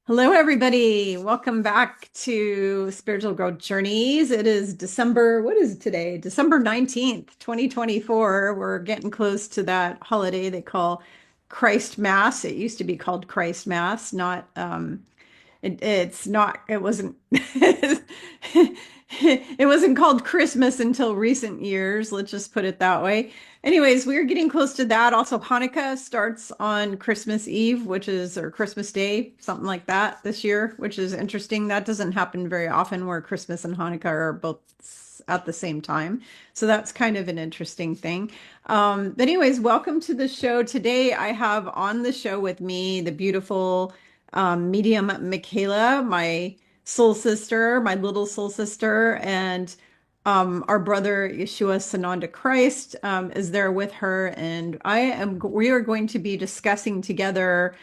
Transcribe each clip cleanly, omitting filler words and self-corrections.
Hello, everybody. Welcome back to Spiritual Growth Journeys. It is what is it today? December 19th, 2024. We're getting close to that holiday they call Christ Mass. It used to be called Christ Mass, not it's not, it wasn't, it wasn't called Christmas until recent years. Let's just put it that way. Anyways, we're getting close to that. Also, Hanukkah starts on Christmas Eve, or Christmas Day, something like that this year, which is interesting. That doesn't happen very often where Christmas and Hanukkah are both at the same time. So that's kind of an interesting thing. But anyways, welcome to the show. Today I have on the show with me the beautiful medium Michaela, my soul sister, my little soul sister, and our brother Yeshua Sananda Christ is there with her, and we are going to be discussing together,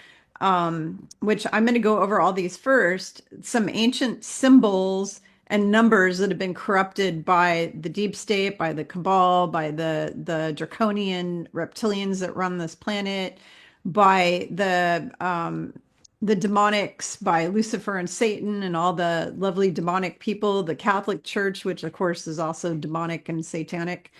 which I'm going to go over all these first, some ancient symbols and numbers that have been corrupted by the deep state, by the cabal, by the draconian reptilians that run this planet, by the demonics, by Lucifer and Satan and all the lovely demonic people, the Catholic Church, which of course is also demonic and satanic.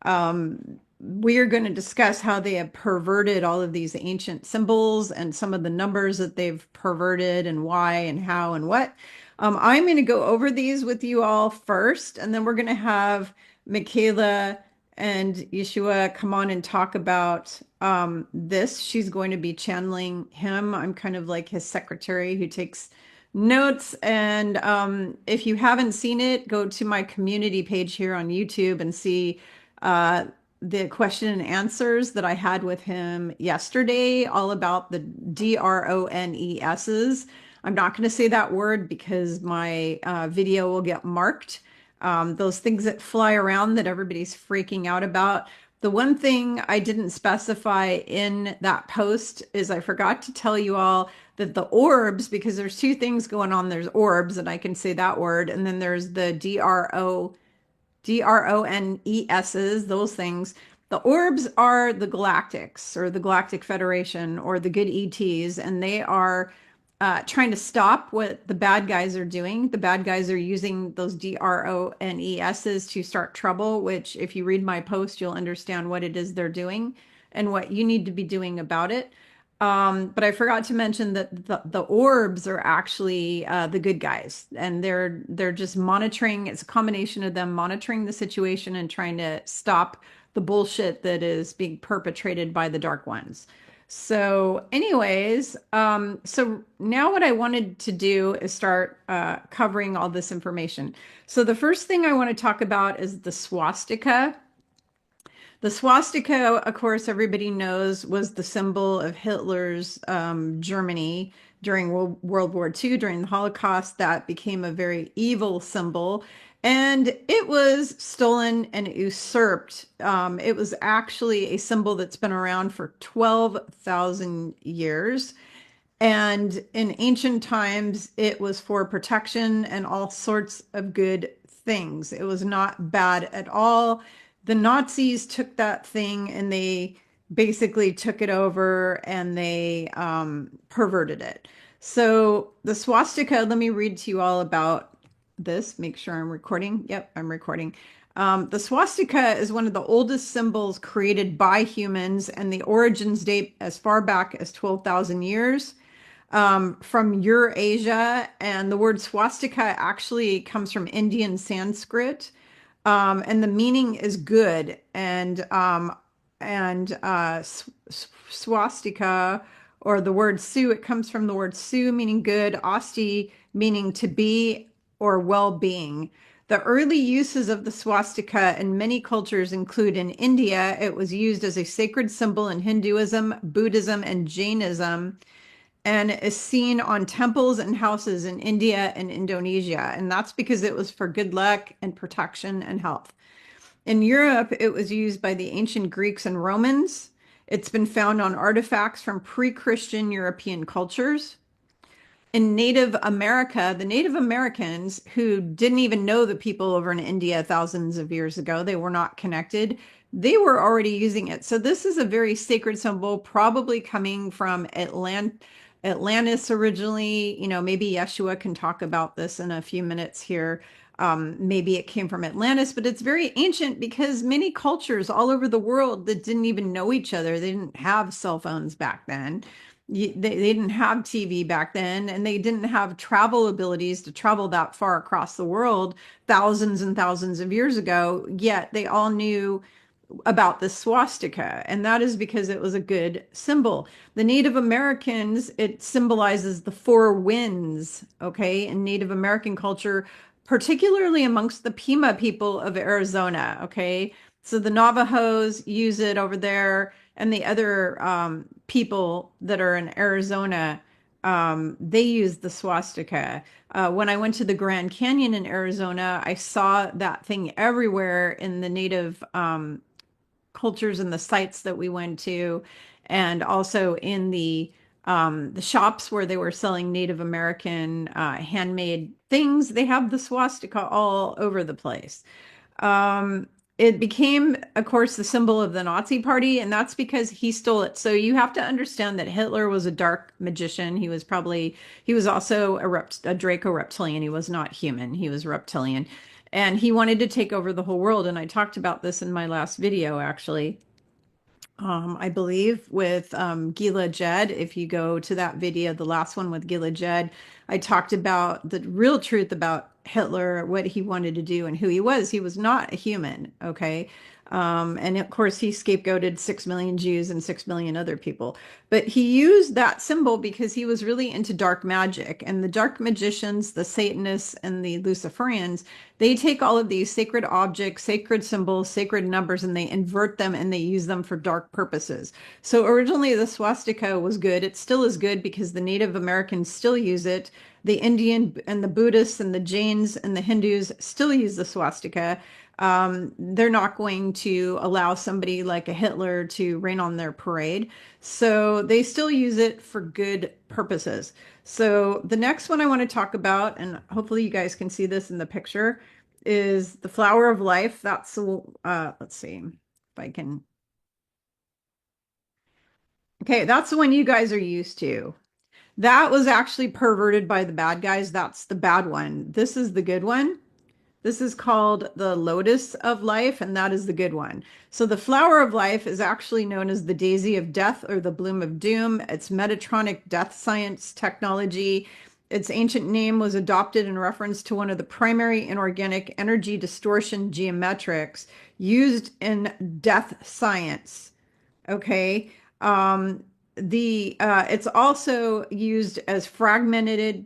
We are going to discuss how they have perverted all of these ancient symbols and some of the numbers that they've perverted and why and how and what. I'm going to go over these with you all first, and then we're going to have Michaela and Yeshua come on and talk about this. She's going to be channeling him. I'm kind of like his secretary who takes notes. And if you haven't seen it, go to my community page here on YouTube and see the question and answers that I had with him yesterday, all about the DRONESs. I'm not going to say that word because my video will get marked. Those things that fly around that everybody's freaking out about. The one thing I didn't specify in that post is I forgot to tell you all that the orbs, because there's two things going on. There's orbs, and I can say that word, and then there's the DRONESs, those things. The orbs are the galactics or the Galactic Federation or the good ETs, and they are trying to stop what the bad guys are doing. The bad guys are using those DRONESs to start trouble, which, if you read my post, you'll understand what it is they're doing and what you need to be doing about it. But I forgot to mention that the orbs are actually the good guys, and they're just monitoring. It's a combination of them monitoring the situation and trying to stop the bullshit that is being perpetrated by the dark ones. So, anyways, so now what I wanted to do is start covering all this information. So the first thing I want to talk about is the swastika. The swastika, of course, everybody knows was the symbol of Hitler's Germany during World War II, during the Holocaust. That became a very evil symbol. And it was stolen and usurped. It was actually a symbol that's been around for 12,000 years. And in ancient times, it was for protection and all sorts of good things. It was not bad at all. The Nazis took that thing and they basically took it over and they perverted it. So the swastika, let me read to you all about this. Make sure I'm recording. Yep, I'm recording. The swastika is one of the oldest symbols created by humans, and the origins date as far back as 12,000 years from Eurasia. And the word swastika actually comes from Indian Sanskrit, and the meaning is good. And swastika, or the word su, it comes from the word su, meaning good, asti, meaning to be or well-being. The early uses of the swastika in many cultures include in India, it was used as a sacred symbol in Hinduism, Buddhism, and Jainism, and is seen on temples and houses in India and Indonesia. And that's because it was for good luck and protection and health. In Europe, it was used by the ancient Greeks and Romans. It's been found on artifacts from pre-Christian European cultures. In Native America, the Native Americans who didn't even know the people over in India thousands of years ago, they were not connected. They were already using it. So this is a very sacred symbol, probably coming from Atlantis originally, maybe Yeshua can talk about this in a few minutes here. Maybe it came from Atlantis, but it's very ancient because many cultures all over the world that didn't even know each other, they didn't have cell phones back then. They didn't have TV back then, and they didn't have travel abilities to travel that far across the world thousands and thousands of years ago, yet they all knew about the swastika, and that is because it was a good symbol. The Native Americans, it symbolizes the four winds, okay, in Native American culture, particularly amongst the Pima people of Arizona, okay. So the Navajos use it over there, and the other people that are in Arizona, they use the swastika. When I went to the Grand Canyon in Arizona, I saw that thing everywhere in the native cultures and the sites that we went to, and also in the shops where they were selling Native American handmade things. They have the swastika all over the place. Um, it became, of course, the symbol of the Nazi Party, and that's because he stole it. So you have to understand that Hitler was a dark magician. He was also a Draco reptilian. He was not human. He was reptilian. And he wanted to take over the whole world. And I talked about this in my last video, actually. I believe with Gila Jed. If you go to that video, the last one with Gila Jed, I talked about the real truth about Hitler, what he wanted to do, and who he was. He was not a human, okay? And of course, he scapegoated 6 million Jews and 6 million other people. But he used that symbol because he was really into dark magic. And the dark magicians, the Satanists, and the Luciferians, they take all of these sacred objects, sacred symbols, sacred numbers, and they invert them and they use them for dark purposes. So originally the swastika was good. It still is good because the Native Americans still use it. The Indian and the Buddhists and the Jains and the Hindus still use the swastika. They're not going to allow somebody like a Hitler to rain on their parade. So they still use it for good purposes. So the next one I want to talk about, and hopefully you guys can see this in the picture, is the flower of life. That's let's see if I can. Okay, that's the one you guys are used to. That was actually perverted by the bad guys. That's the bad one. This is the good one. This is called the lotus of life, and that is the good one. So the flower of life is actually known as the daisy of death or the bloom of doom. It's Metatronic death science technology. Its ancient name was adopted in reference to one of the primary inorganic energy distortion geometrics used in death science. Okay. Um, the it's also used as fragmented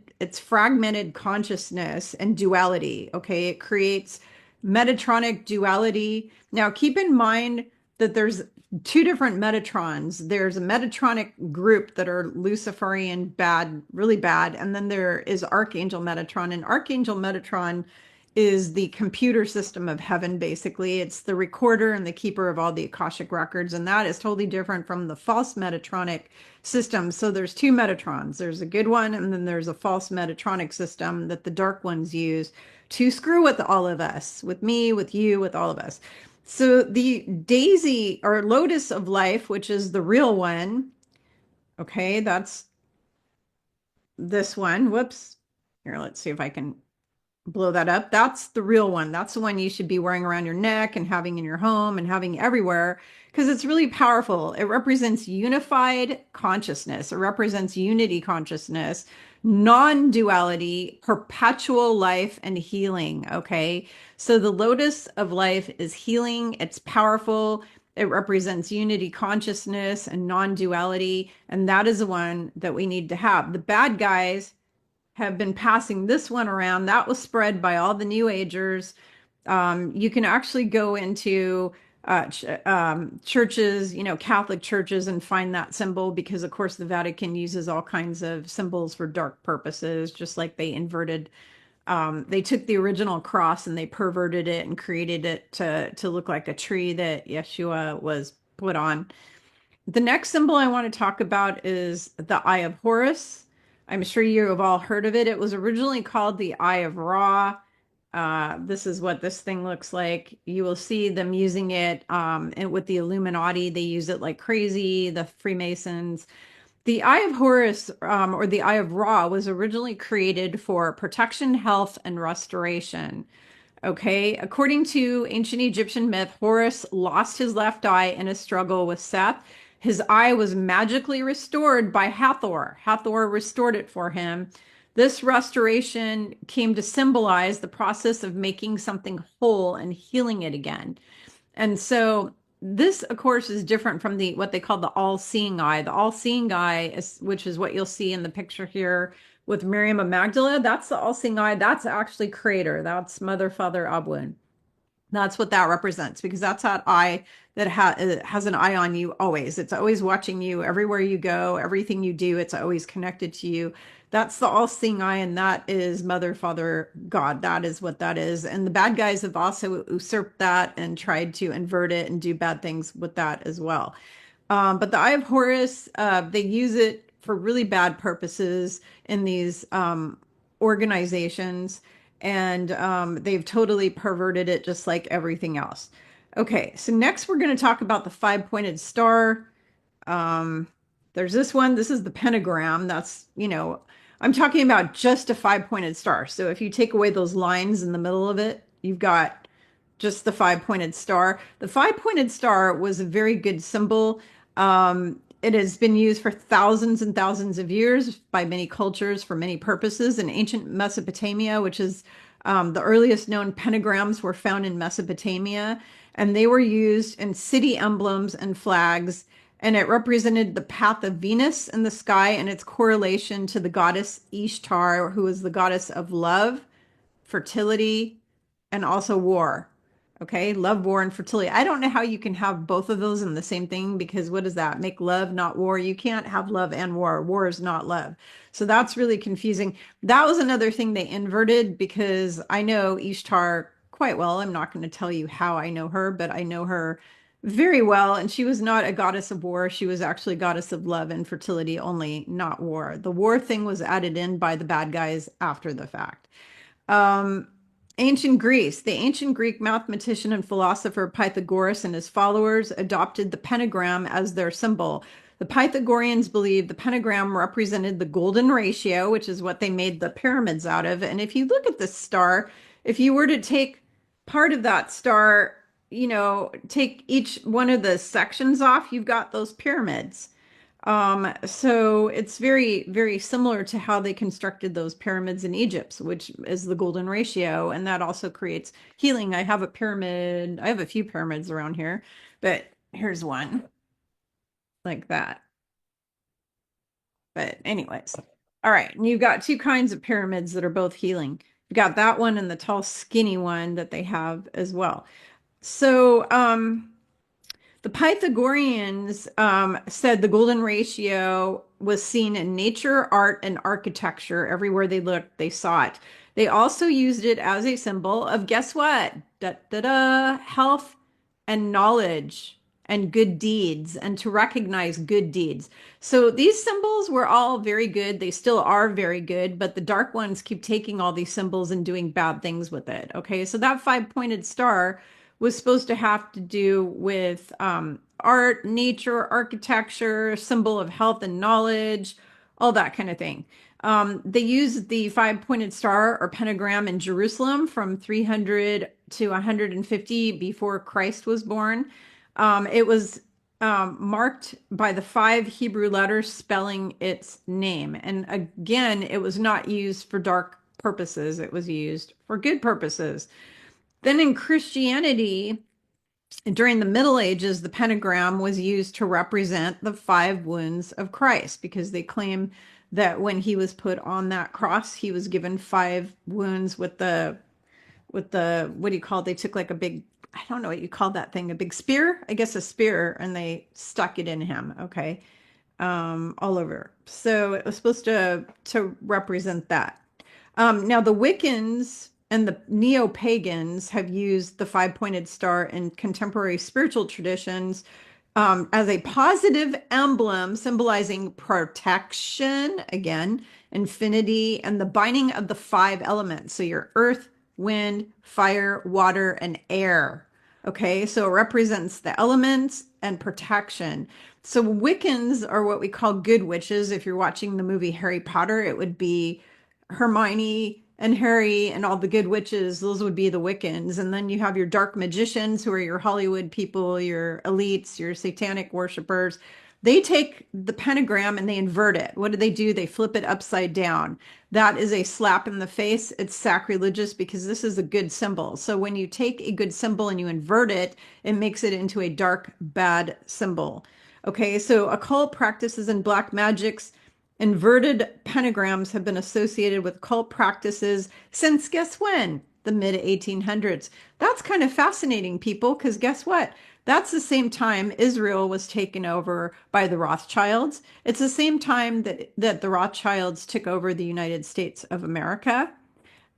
consciousness and duality. Okay, it creates Metatronic duality. Now keep in mind that there's two different Metatrons. There's a Metatronic group that are Luciferian bad, really bad, and then there is Archangel Metatron. And Archangel Metatron is the computer system of heaven, basically. It's the recorder and the keeper of all the Akashic records, and that is totally different from the false Metatronic system. So there's two Metatrons. There's a good one, and then there's a false Metatronic system that the dark ones use to screw with all of us, with me, with you, with all of us. So the daisy or lotus of life, which is the real one, okay, that's this one. Whoops. Here, let's see if I can blow that up. That's the real one. That's the one you should be wearing around your neck and having in your home and having everywhere because it's really powerful. It represents unified consciousness. It represents unity consciousness, non-duality, perpetual life and healing. Okay. So the lotus of life is healing. It's powerful. It represents unity consciousness and non-duality. And that is the one that we need to have. The bad guys have been passing this one around. That was spread by all the New Agers. You can actually go into churches, Catholic churches, and find that symbol because, of course, the Vatican uses all kinds of symbols for dark purposes, just like they inverted. They took the original cross and they perverted it and created it to look like a tree that Yeshua was put on. The next symbol I want to talk about is the Eye of Horus. I'm sure you have all heard of it. It was originally called the Eye of Ra. This is what this thing looks like. You will see them using it and with the Illuminati. They use it like crazy, the Freemasons. The Eye of Horus, or the Eye of Ra, was originally created for protection, health, and restoration. Okay, according to ancient Egyptian myth, Horus lost his left eye in a struggle with Seth. His eye was magically restored by Hathor. Hathor restored it for him. This restoration came to symbolize the process of making something whole and healing it again. And so this, of course, is different from the what they call the all-seeing eye. The all-seeing eye, is, which is what you'll see in the picture here with Miriam of Magdala, that's the all-seeing eye. That's actually Creator. That's Mother, Father, Abun. That's what that represents because that's that eye that has an eye on you always. It's always watching you everywhere you go, everything you do. It's always connected to you. That's the all-seeing eye, and that is Mother, Father, God. That is what that is. And the bad guys have also usurped that and tried to invert it and do bad things with that as well. But the Eye of Horus, they use it for really bad purposes in these organizations, and they've totally perverted it just like everything else. Okay, so next we're going to talk about the five-pointed star. Um, there's this one. This is the pentagram. That's, I'm talking about just a five-pointed star. So if you take away those lines in the middle of it, you've got just the five-pointed star. The five-pointed star was a very good symbol. It has been used for thousands and thousands of years by many cultures for many purposes. In ancient Mesopotamia, which is the earliest known pentagrams were found in Mesopotamia, and they were used in city emblems and flags. And it represented the path of Venus in the sky and its correlation to the goddess Ishtar, who is the goddess of love, fertility, and also war. Okay, love, war, and fertility. I don't know how you can have both of those in the same thing because what does that make love, not war? You can't have love and war. War is not love. So that's really confusing. That was another thing they inverted because I know Ishtar quite well. I'm not going to tell you how I know her, but I know her very well. And she was not a goddess of war. She was actually a goddess of love and fertility only, not war. The war thing was added in by the bad guys after the fact. Um, Ancient Greece. The ancient Greek mathematician and philosopher Pythagoras and his followers adopted the pentagram as their symbol. The Pythagoreans believed the pentagram represented the golden ratio, which is what they made the pyramids out of. And if you look at this star, if you were to take part of that star, take each one of the sections off, you've got those pyramids. So it's very, very similar to how they constructed those pyramids in Egypt, which is the golden ratio, and that also creates healing. I have a pyramid, I have a few pyramids around here, but here's one like that. But anyways, all right, and you've got two kinds of pyramids that are both healing. You've got that one and the tall, skinny one that they have as well. So, the Pythagoreans said the golden ratio was seen in nature, art, and architecture. Everywhere they looked, they saw it. They also used it as a symbol of guess what? Da, da, da, health and knowledge and good deeds and to recognize good deeds. So these symbols were all very good. They still are very good, but the dark ones keep taking all these symbols and doing bad things with it. Okay, so that five-pointed star was supposed to have to do with art, nature, architecture, symbol of health and knowledge, all that kind of thing. They used the five-pointed star or pentagram in Jerusalem from 300 to 150 before Christ was born. It was marked by the five Hebrew letters spelling its name. And again, it was not used for dark purposes. It was used for good purposes. Then in Christianity, during the Middle Ages, the pentagram was used to represent the five wounds of Christ because they claim that when he was put on that cross, he was given five wounds with the what do you call it? They took like a big, I don't know what you call that thing, a big spear, I guess a spear, and they stuck it in him. Okay, all over. So it was supposed to represent that. Now the Wiccans and the neo-pagans have used the five-pointed star in contemporary spiritual traditions as a positive emblem symbolizing protection, again, infinity, and the binding of the five elements. So your earth, wind, fire, water, and air. Okay, so it represents the elements and protection. So Wiccans are what we call good witches. If you're watching the movie Harry Potter, it would be Hermione and Harry and all the good witches. Those would be the Wiccans. And then you have your dark magicians, who are your Hollywood people, your elites, your satanic worshipers. They take the pentagram and they invert it. What do? They flip it upside down. That is a slap in the face. It's sacrilegious because this is a good symbol. So when you take a good symbol and you invert it, it makes it into a dark, bad symbol. Okay, so occult practices and black magics, inverted pentagrams have been associated with occult practices since guess when? The mid 1800s. That's kind of fascinating, people, because guess what? That's the same time Israel was taken over by the Rothschilds. It's the same time that the Rothschilds took over the United States of America.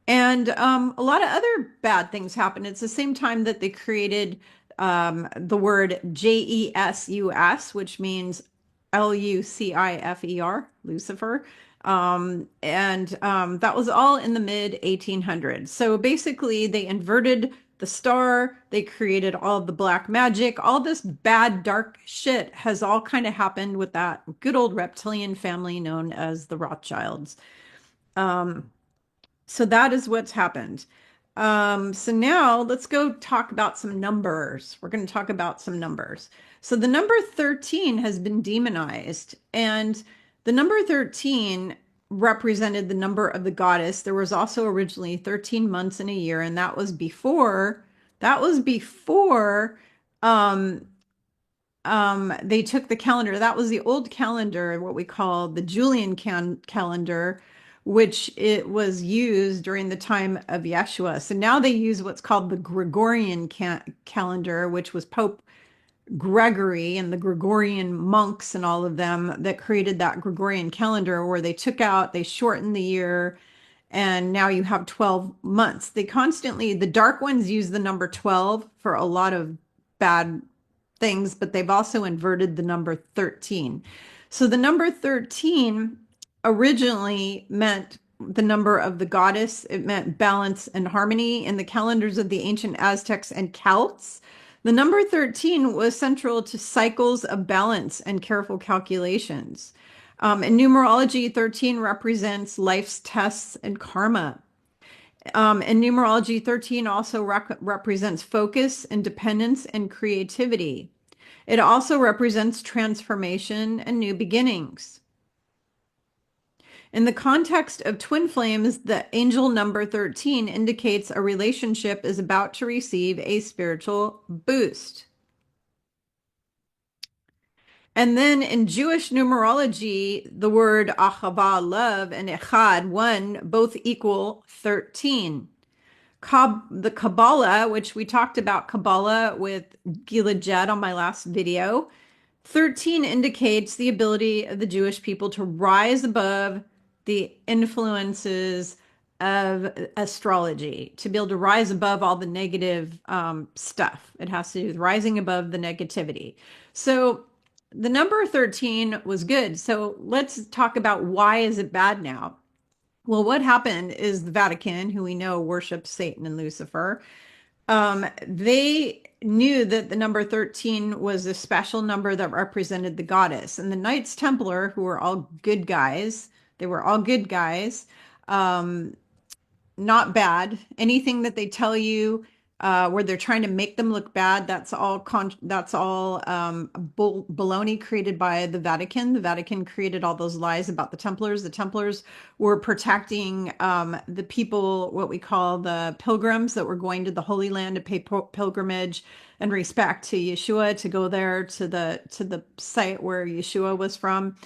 And a lot of other bad things happened. It's the same time that they created the word Jesus, which means Lucifer, Lucifer. And that was all in the mid 1800s. So basically, they inverted the star, they created all of the black magic, all this bad, dark shit has all kind of happened with that good old reptilian family known as the Rothschilds. Um, so that is what's happened. So now let's go talk about some numbers. We're going to talk about some numbers. So the number 13 has been demonized, and the number 13 represented the number of the goddess. There was also originally 13 months in a year, and that was before um, they took the calendar. That was the old calendar, what we call the Julian calendar, which it was used during the time of Yeshua. So now they use what's called the Gregorian calendar, which was Pope Gregory and the Gregorian monks and all of them that created that Gregorian calendar, where they shortened the year, and now you have 12 months. The dark ones use the number 12 for a lot of bad things, but they've also inverted the number 13. So the number 13 originally meant the number of the goddess. It meant balance and harmony in the calendars of the ancient Aztecs and Celts. The number 13 was central to cycles of balance and careful calculations. In numerology, 13 represents life's tests and karma. In numerology, 13 also represents focus, independence, and creativity. It also represents transformation and new beginnings. In the context of twin flames, the angel number 13 indicates a relationship is about to receive a spiritual boost. And then in Jewish numerology, the word ahava, love, and echad, one, both equal 13. The Kabbalah, which we talked about Kabbalah with Gila Jed on my last video, 13 indicates the ability of the Jewish people to rise above the influences of astrology, to be able to rise above all the negative stuff. It has to do with rising above the negativity. So the number 13 was good. So let's talk about why is it bad now? Well, what happened is the Vatican, who we know worships Satan and Lucifer, they knew that the number 13 was a special number that represented the goddess. And the Knights Templar, who were all good guys, they were all good guys, not bad. Anything that they tell you where they're trying to make them look bad, that's all baloney created by the Vatican. The Vatican created all those lies about the Templars. The Templars were protecting the people, what we call the pilgrims that were going to the Holy Land to pay pilgrimage and respect to Yeshua, to go there to the site where Yeshua was from.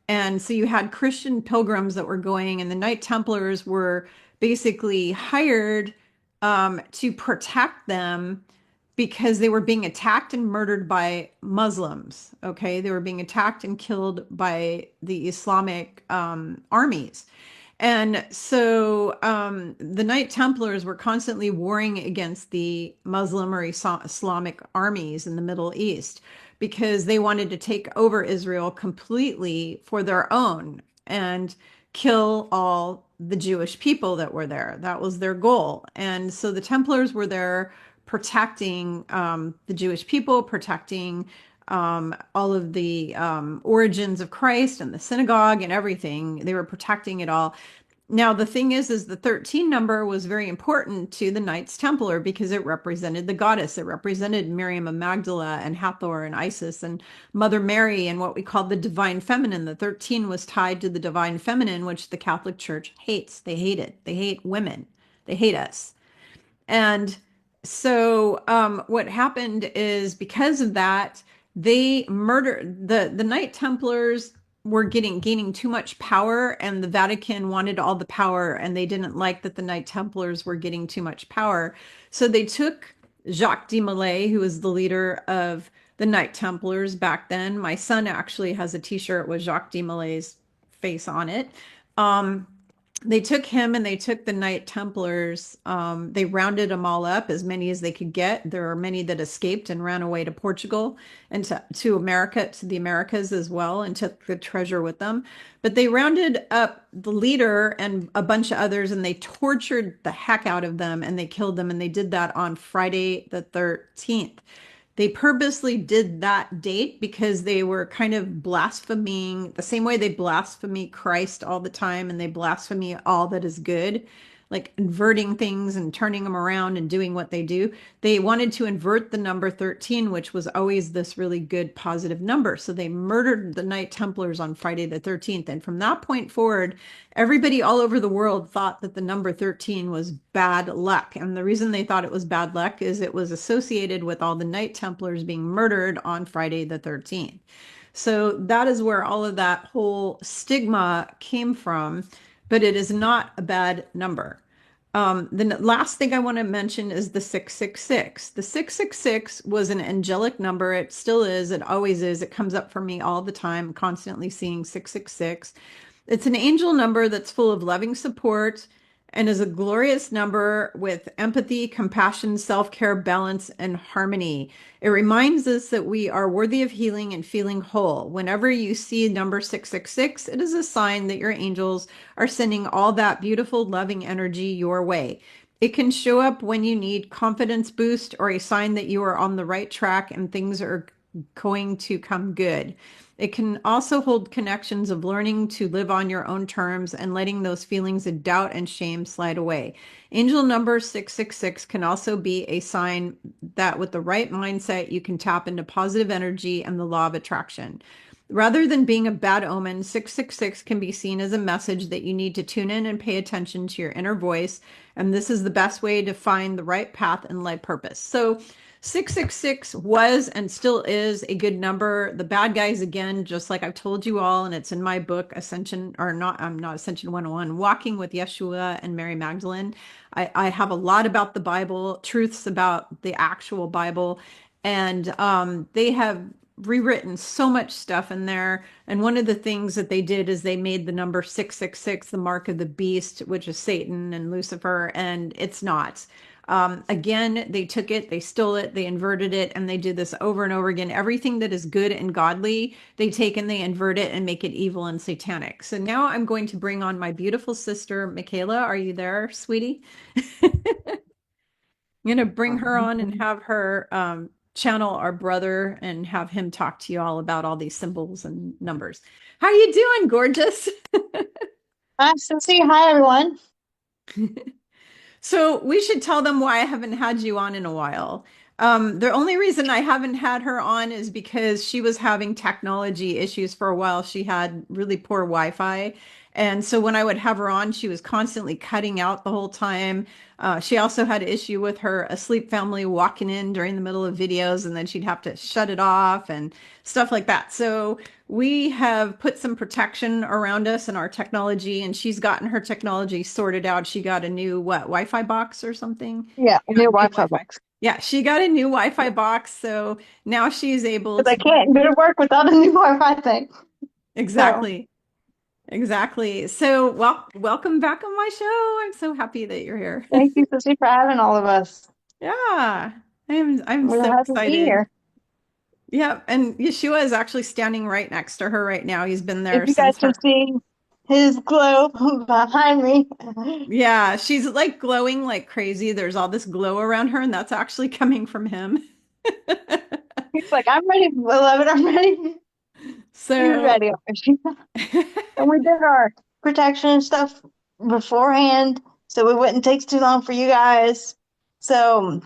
And so you had Christian pilgrims that were going, and the Knight Templars were basically hired to protect them because they were being attacked and murdered by Muslims. Okay, they were being attacked and killed by the Islamic armies. And so the Knight Templars were constantly warring against the Muslim or Islamic armies in the Middle East because they wanted to take over Israel completely for their own and kill all the Jewish people that were there. That was their goal. And so the Templars were there protecting the Jewish people, protecting all of the origins of Christ and the synagogue and everything. They were protecting it all. Now, the thing is the 13 number was very important to the Knights Templar because it represented the goddess. It represented Miriam of Magdala and Hathor and Isis and Mother Mary and what we call the divine feminine. The 13 was tied to the divine feminine, which the Catholic Church hates. They hate it. They hate women. They hate us. And so what happened is because of that, they murdered the Knight Templars were gaining too much power, and the Vatican wanted all the power, and they didn't like that the Knight Templars were getting too much power. So they took Jacques de Molay, who was the leader of the Knight Templars back then. My son actually has a T-shirt with Jacques de Molay's face on it. Um, they took him and they took the Knight Templars. They rounded them all up, as many as they could get. There are many that escaped and ran away to Portugal and to America, to the Americas as well, and took the treasure with them. But they rounded up the leader and a bunch of others, and they tortured the heck out of them and they killed them. And they did that on Friday the 13th. They purposely did that date because they were kind of blaspheming the same way they blaspheme Christ all the time and they blaspheme all that is good, like inverting things and turning them around and doing what they do. They wanted to invert the number 13, which was always this really good positive number. So they murdered the Knight Templars on Friday the 13th. And from that point forward, everybody all over the world thought that the number 13 was bad luck. And the reason they thought it was bad luck is it was associated with all the Knight Templars being murdered on Friday the 13th. So that is where all of that whole stigma came from, but it is not a bad number. The last thing I want to mention is the 666. The 666 was an angelic number. It still is. It always is. It comes up for me all the time, constantly seeing 666. It's an angel number that's full of loving support and is a glorious number with empathy, compassion, self-care, balance, and harmony. It reminds us that we are worthy of healing and feeling whole. Whenever you see number 666, it is a sign that your angels are sending all that beautiful, loving energy your way. It can show up when you need confidence boost or a sign that you are on the right track and things are going to come good. It can also hold connections of learning to live on your own terms and letting those feelings of doubt and shame slide away. Angel number 666 can also be a sign that with the right mindset, you can tap into positive energy and the law of attraction. Rather than being a bad omen, 666 can be seen as a message that you need to tune in and pay attention to your inner voice. And this is the best way to find the right path and life purpose. So 666 was and still is a good number. The bad guys, again, just like I've told you all, and it's in my book, Ascension, or not, I'm not Ascension 101, Walking with Yeshua and Mary Magdalene. I have a lot about the Bible, truths about the actual Bible, and they have rewritten so much stuff in there. And one of the things that they did is they made the number 666 the mark of the beast, which is Satan and Lucifer, and it's not. Again, they took it, they stole it, they inverted it, and they did this over and over again. Everything that is good and godly, they take and they invert it and make it evil and satanic. So now I'm going to bring on my beautiful sister, Michaela. Are you there, sweetie? I'm going to bring her on and have her channel our brother and have him talk to you all about all these symbols and numbers. How you doing, gorgeous? Hi, Susie. Hi, everyone. So we should tell them why I haven't had you on in a while. The only reason I haven't had her on is because she was having technology issues for a while. She had really poor Wi-Fi. And so when I would have her on, she was constantly cutting out the whole time. She also had an issue with her asleep family walking in during the middle of videos, and then she'd have to shut it off and stuff like that. So we have put some protection around us and our technology, and she's gotten her technology sorted out. She got a new what, Wi-Fi box or something? Yeah, a new New Wi-Fi Wi-Fi. box. Yeah, she got a new Wi-Fi box, so now she's able Because I to work. can't go to work without a new Wi-Fi thing. So Exactly. Exactly. So, well, welcome back on my show. I'm so happy that you're here. thank you, Susie, for having all of us. Yeah. I'm We're so happy to be excited. here. Yeah, and Yeshua is actually standing right next to her right now. He's been If there you guys since can her. see his glow behind me. Yeah, she's like glowing like crazy. There's all this glow around her, and that's actually coming from him. He's like, I'm ready, beloved. I'm ready. He's So, ready. And we did our protection and stuff beforehand, so it wouldn't take too long for you guys. So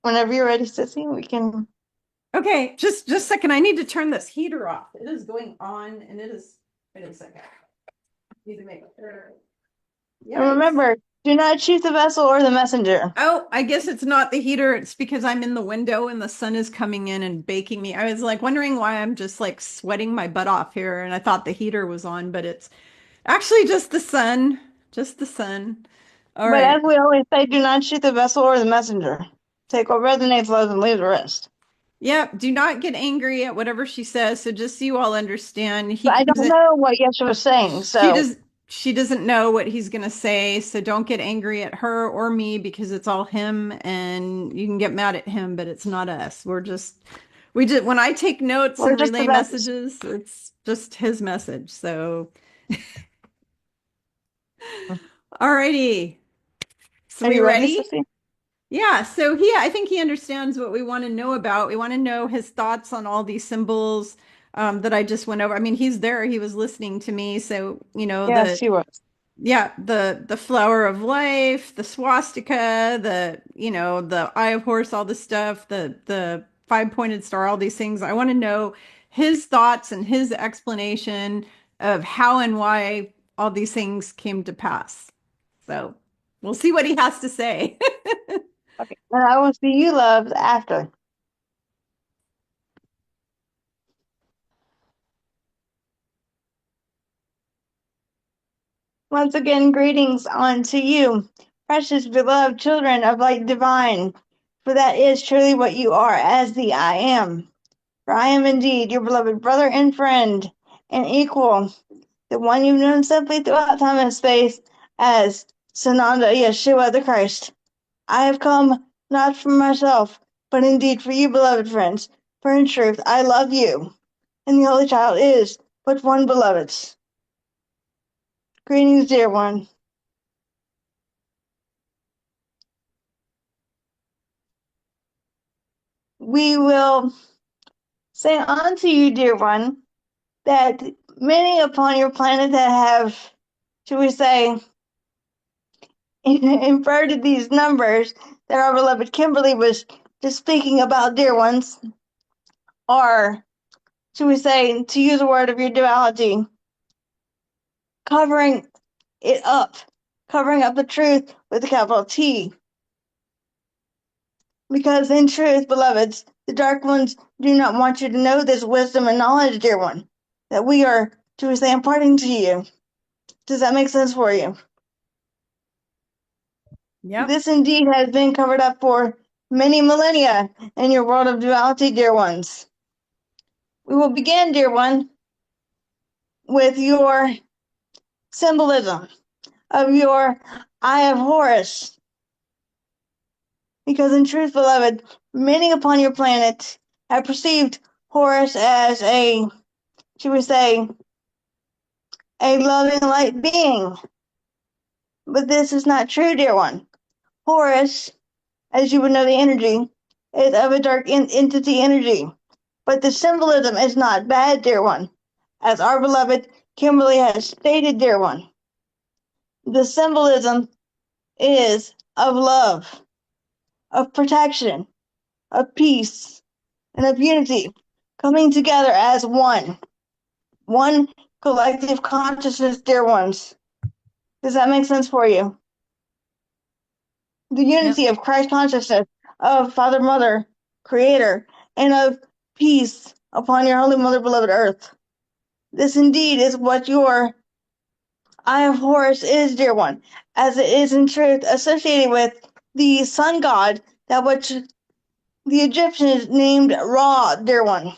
whenever you're ready, Sissy, we can. okay, just a second. I need to turn this heater off. It is going on and it is, wait a second. Need to make sure. And Yikes. remember, do not shoot the vessel or the messenger. Oh, I guess it's not the heater. It's because I'm in the window and the sun is coming in and baking me. I was like wondering why I'm just like sweating my butt off here, and I thought the heater was on, but it's actually just the sun. Just the sun. All But right. as we always say, do not shoot the vessel or the messenger. Take what resonates, love, and leave the rest. Yep. Do not get angry at whatever she says. So just so you all understand, he But I comes don't in. know what Yeshua was saying, She so does. She doesn't know what he's gonna say. So don't get angry at her or me because it's all him, and you can get mad at him, but it's not us. We just when I take notes we're and just the relay vessels. messages, it's just his message. So, alrighty. So Are we you ready, ready? Sissy? Yeah, so I think he understands what we want to know about. We want to know his thoughts on all these symbols that I just went over. I mean, he's there, he was listening to me. So, Yes, he was. yeah, the flower of life, the swastika, the eye of horse, all this stuff, the five-pointed star, all these things. I want to know his thoughts and his explanation of how and why all these things came to pass. So, we'll see what he has to say. Okay. And I will see you, love, after. Once again, greetings unto you, precious beloved children of light divine, for that is truly what you are, as the I am. For I am indeed your beloved brother and friend, and equal, the one you've known simply throughout time and space as Sananda Yeshua the Christ. I have come not for myself, but indeed for you, beloved friends, for in truth I love you, and the Holy Child is but one beloved. Greetings, dear one. We will say unto you, dear one, that many upon your planet that have, should we say, inverted these numbers that our beloved Kimberly was just speaking about, dear ones, are, should we say, to use a word of your duality, covering it up, covering up the truth with a capital T. Because in truth, beloveds, the dark ones do not want you to know this wisdom and knowledge, dear one, that we are, should we say, imparting to you. Does that make sense for you? Yep. This indeed has been covered up for many millennia in your world of duality, dear ones. We will begin, dear one, with your symbolism of your Eye of Horus. Because in truth, beloved, many upon your planet have perceived Horus as a, should we say, a loving light being. But this is not true, dear one. Horus, as you would know the energy, is of a dark entity energy. But the symbolism is not bad, dear one. As our beloved Kimberly has stated, dear one, the symbolism is of love, of protection, of peace, and of unity, coming together as one collective consciousness, dear ones. Does that make sense for you? The Yep. unity of Christ consciousness, of Father, Mother, Creator, and of peace upon your Holy Mother, beloved Earth. This indeed is what your Eye of Horus is, dear one, as it is in truth associated with the sun god, that which the Egyptians named Ra, dear one.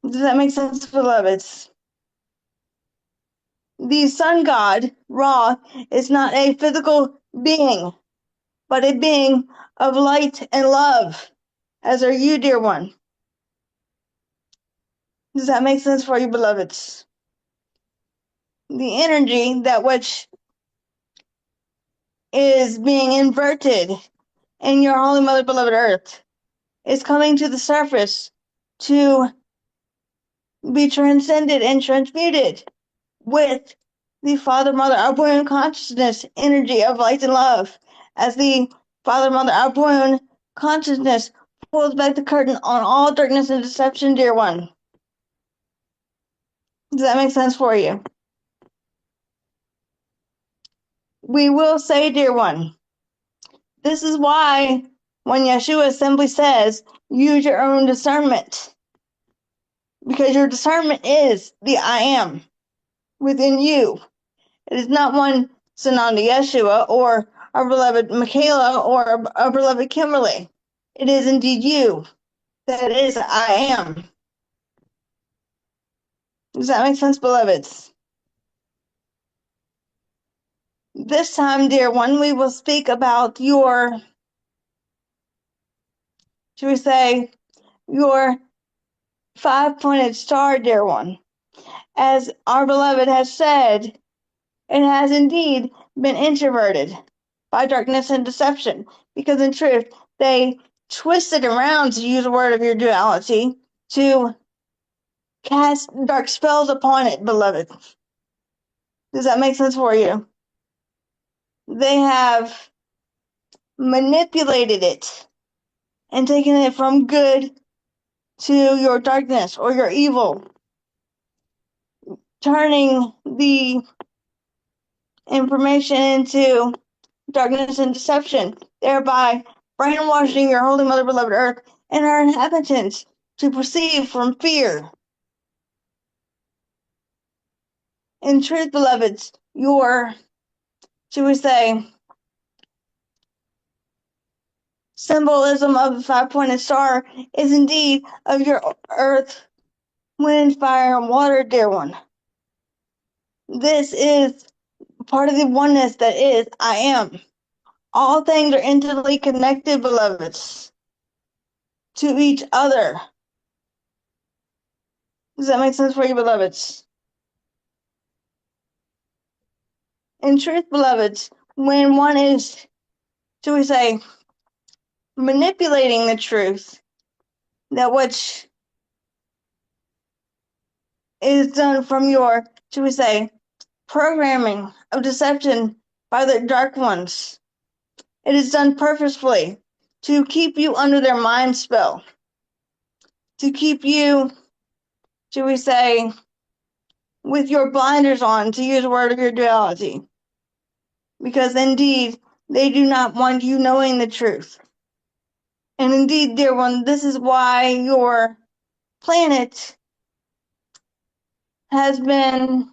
Does that make sense, beloveds? The sun god, Ra, is not a physical being, but a being of light and love, as are you, dear one. Does that make sense for you, beloveds? The energy that which is being inverted in your Holy Mother, beloved Earth, is coming to the surface to be transcended and transmuted with the Father, Mother, Outpouring consciousness energy of light and love. As the Father, Mother, Outpouring consciousness pulls back the curtain on all darkness and deception, dear one. Does that make sense for you? We will say, dear one, this is why when Yeshua simply says, use your own discernment, because your discernment is the I am within you. It is not one Sananda Yeshua or our beloved Michaela or our beloved Kimberly. It is indeed you that is I am. Does that make sense, beloveds? This time, dear one, we will speak about your, should we say, your five-pointed star, dear one. As our beloved has said, it has indeed been introverted by darkness and deception, because in truth, they twisted around, to use a word of your duality, to cast dark spells upon it, beloved. Does that make sense for you? They have manipulated it and taken it from good to your darkness or your evil, turning the information into darkness and deception, thereby brainwashing your Holy Mother, beloved Earth, and her inhabitants to perceive from fear. In truth, beloveds, your, should we say, symbolism of the five-pointed star is indeed of your earth, wind, fire, and water, dear one. This is part of the oneness that is I am. All things are intimately connected, beloveds, to each other. Does that make sense for you, beloveds? In truth, beloveds, when one is, should we say, manipulating the truth, that which is done from your, should we say, programming of deception by the dark ones, it is done purposefully to keep you under their mind spell, to keep you, should we say, with your blinders on, to use a word of your duality. Because indeed, they do not want you knowing the truth. And indeed, dear one, this is why your planet has been,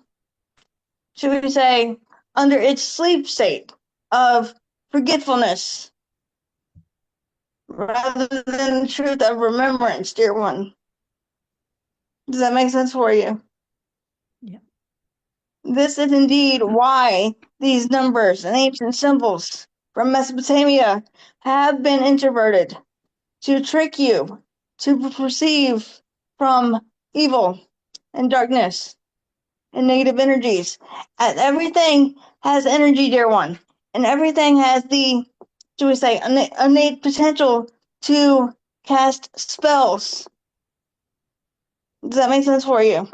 should we say, under its sleep state of forgetfulness rather than the truth of remembrance, dear one. Does that make sense for you? Yeah. This is indeed why these numbers and ancient symbols from Mesopotamia have been introverted to trick you to perceive from evil and darkness and negative energies. As everything has energy, dear one, and everything has the, should we say, innate potential to cast spells. Does that make sense for you?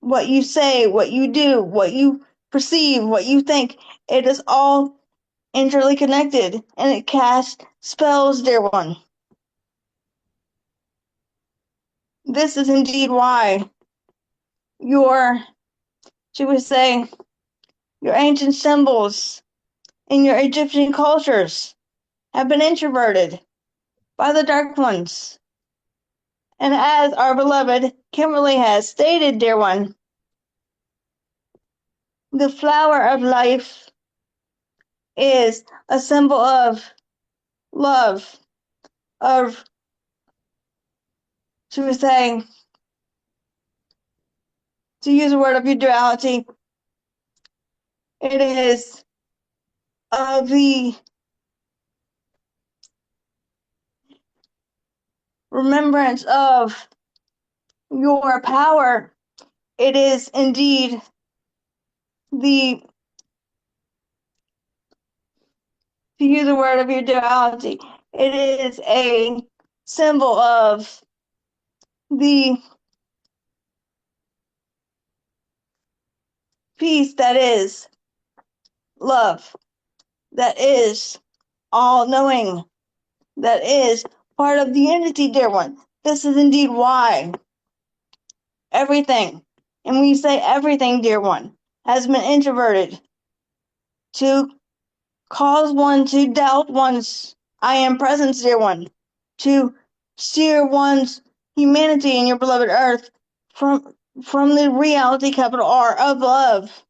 What you say, what you do, what you perceive, what you think, it is all internally connected, and it casts spells, dear one. This is indeed why your, should we say, your ancient symbols in your Egyptian cultures have been introverted by the dark ones. And as our beloved Kimberly has stated, dear one, the flower of life is a symbol of love, of, should we say, to use a word of your duality, it is of the remembrance of your power. It is indeed the, to use a word of your duality, It is a symbol of the peace that is love, that is all knowing, that is part of the unity, dear one. This is indeed why everything, and we say everything, dear one, has been introverted to cause one to doubt one's I am presence, dear one, to steer one's humanity in your beloved earth from the reality capital R of love,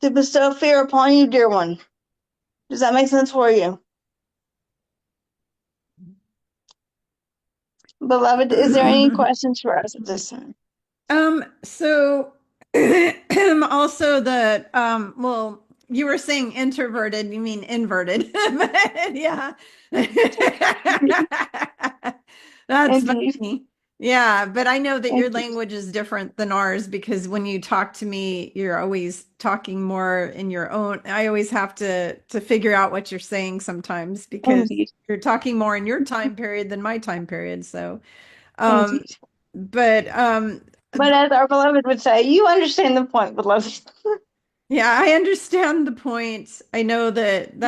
to bestow fear upon you, dear one. Does that make sense for you? Beloved, is there any questions for us at this time? So also well, you were saying introverted, you mean inverted. But yeah. That's Indeed. funny. Yeah, but I know that your Indeed. language is different than ours because when you talk to me, you're always talking more in your own. I always have to figure out what you're saying sometimes because Indeed. you're talking more in your time period than my time period. So, um, Indeed. but But as our beloved would say, you understand the point, beloved. yeah, I understand the point. I know that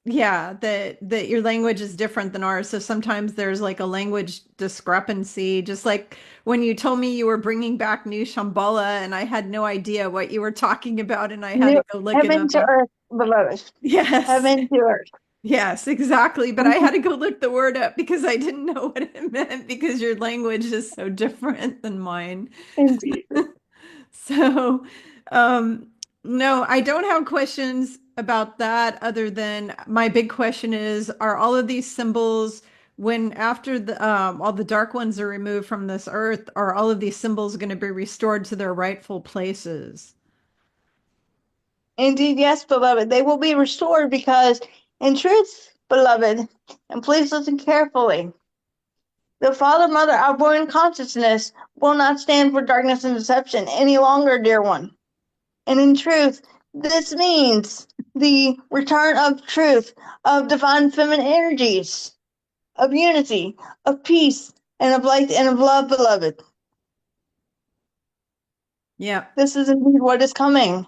yeah, that your language is different than ours. So sometimes there's like a language discrepancy. Just like when you told me you were bringing back New Shambhala and I had no idea what you were talking about and I had to New go look it heaven up to on. earth, beloved. Yes. Heaven to earth. Yes, exactly. But I had to go look the word up because I didn't know what it meant because your language is so different than mine. Indeed. So, um, no, I don't have questions about that other than my big question is, are all of these symbols, when after all the dark ones are removed from this earth, are all of these symbols going to be restored to their rightful places? Indeed, yes, beloved. They will be restored because, in truth, beloved, and please listen carefully, the Father, Mother, outborn consciousness will not stand for darkness and deception any longer, dear one. And in truth, this means the return of truth, of divine feminine energies, of unity, of peace, and of light and of love, beloved. Yeah. This is indeed what is coming.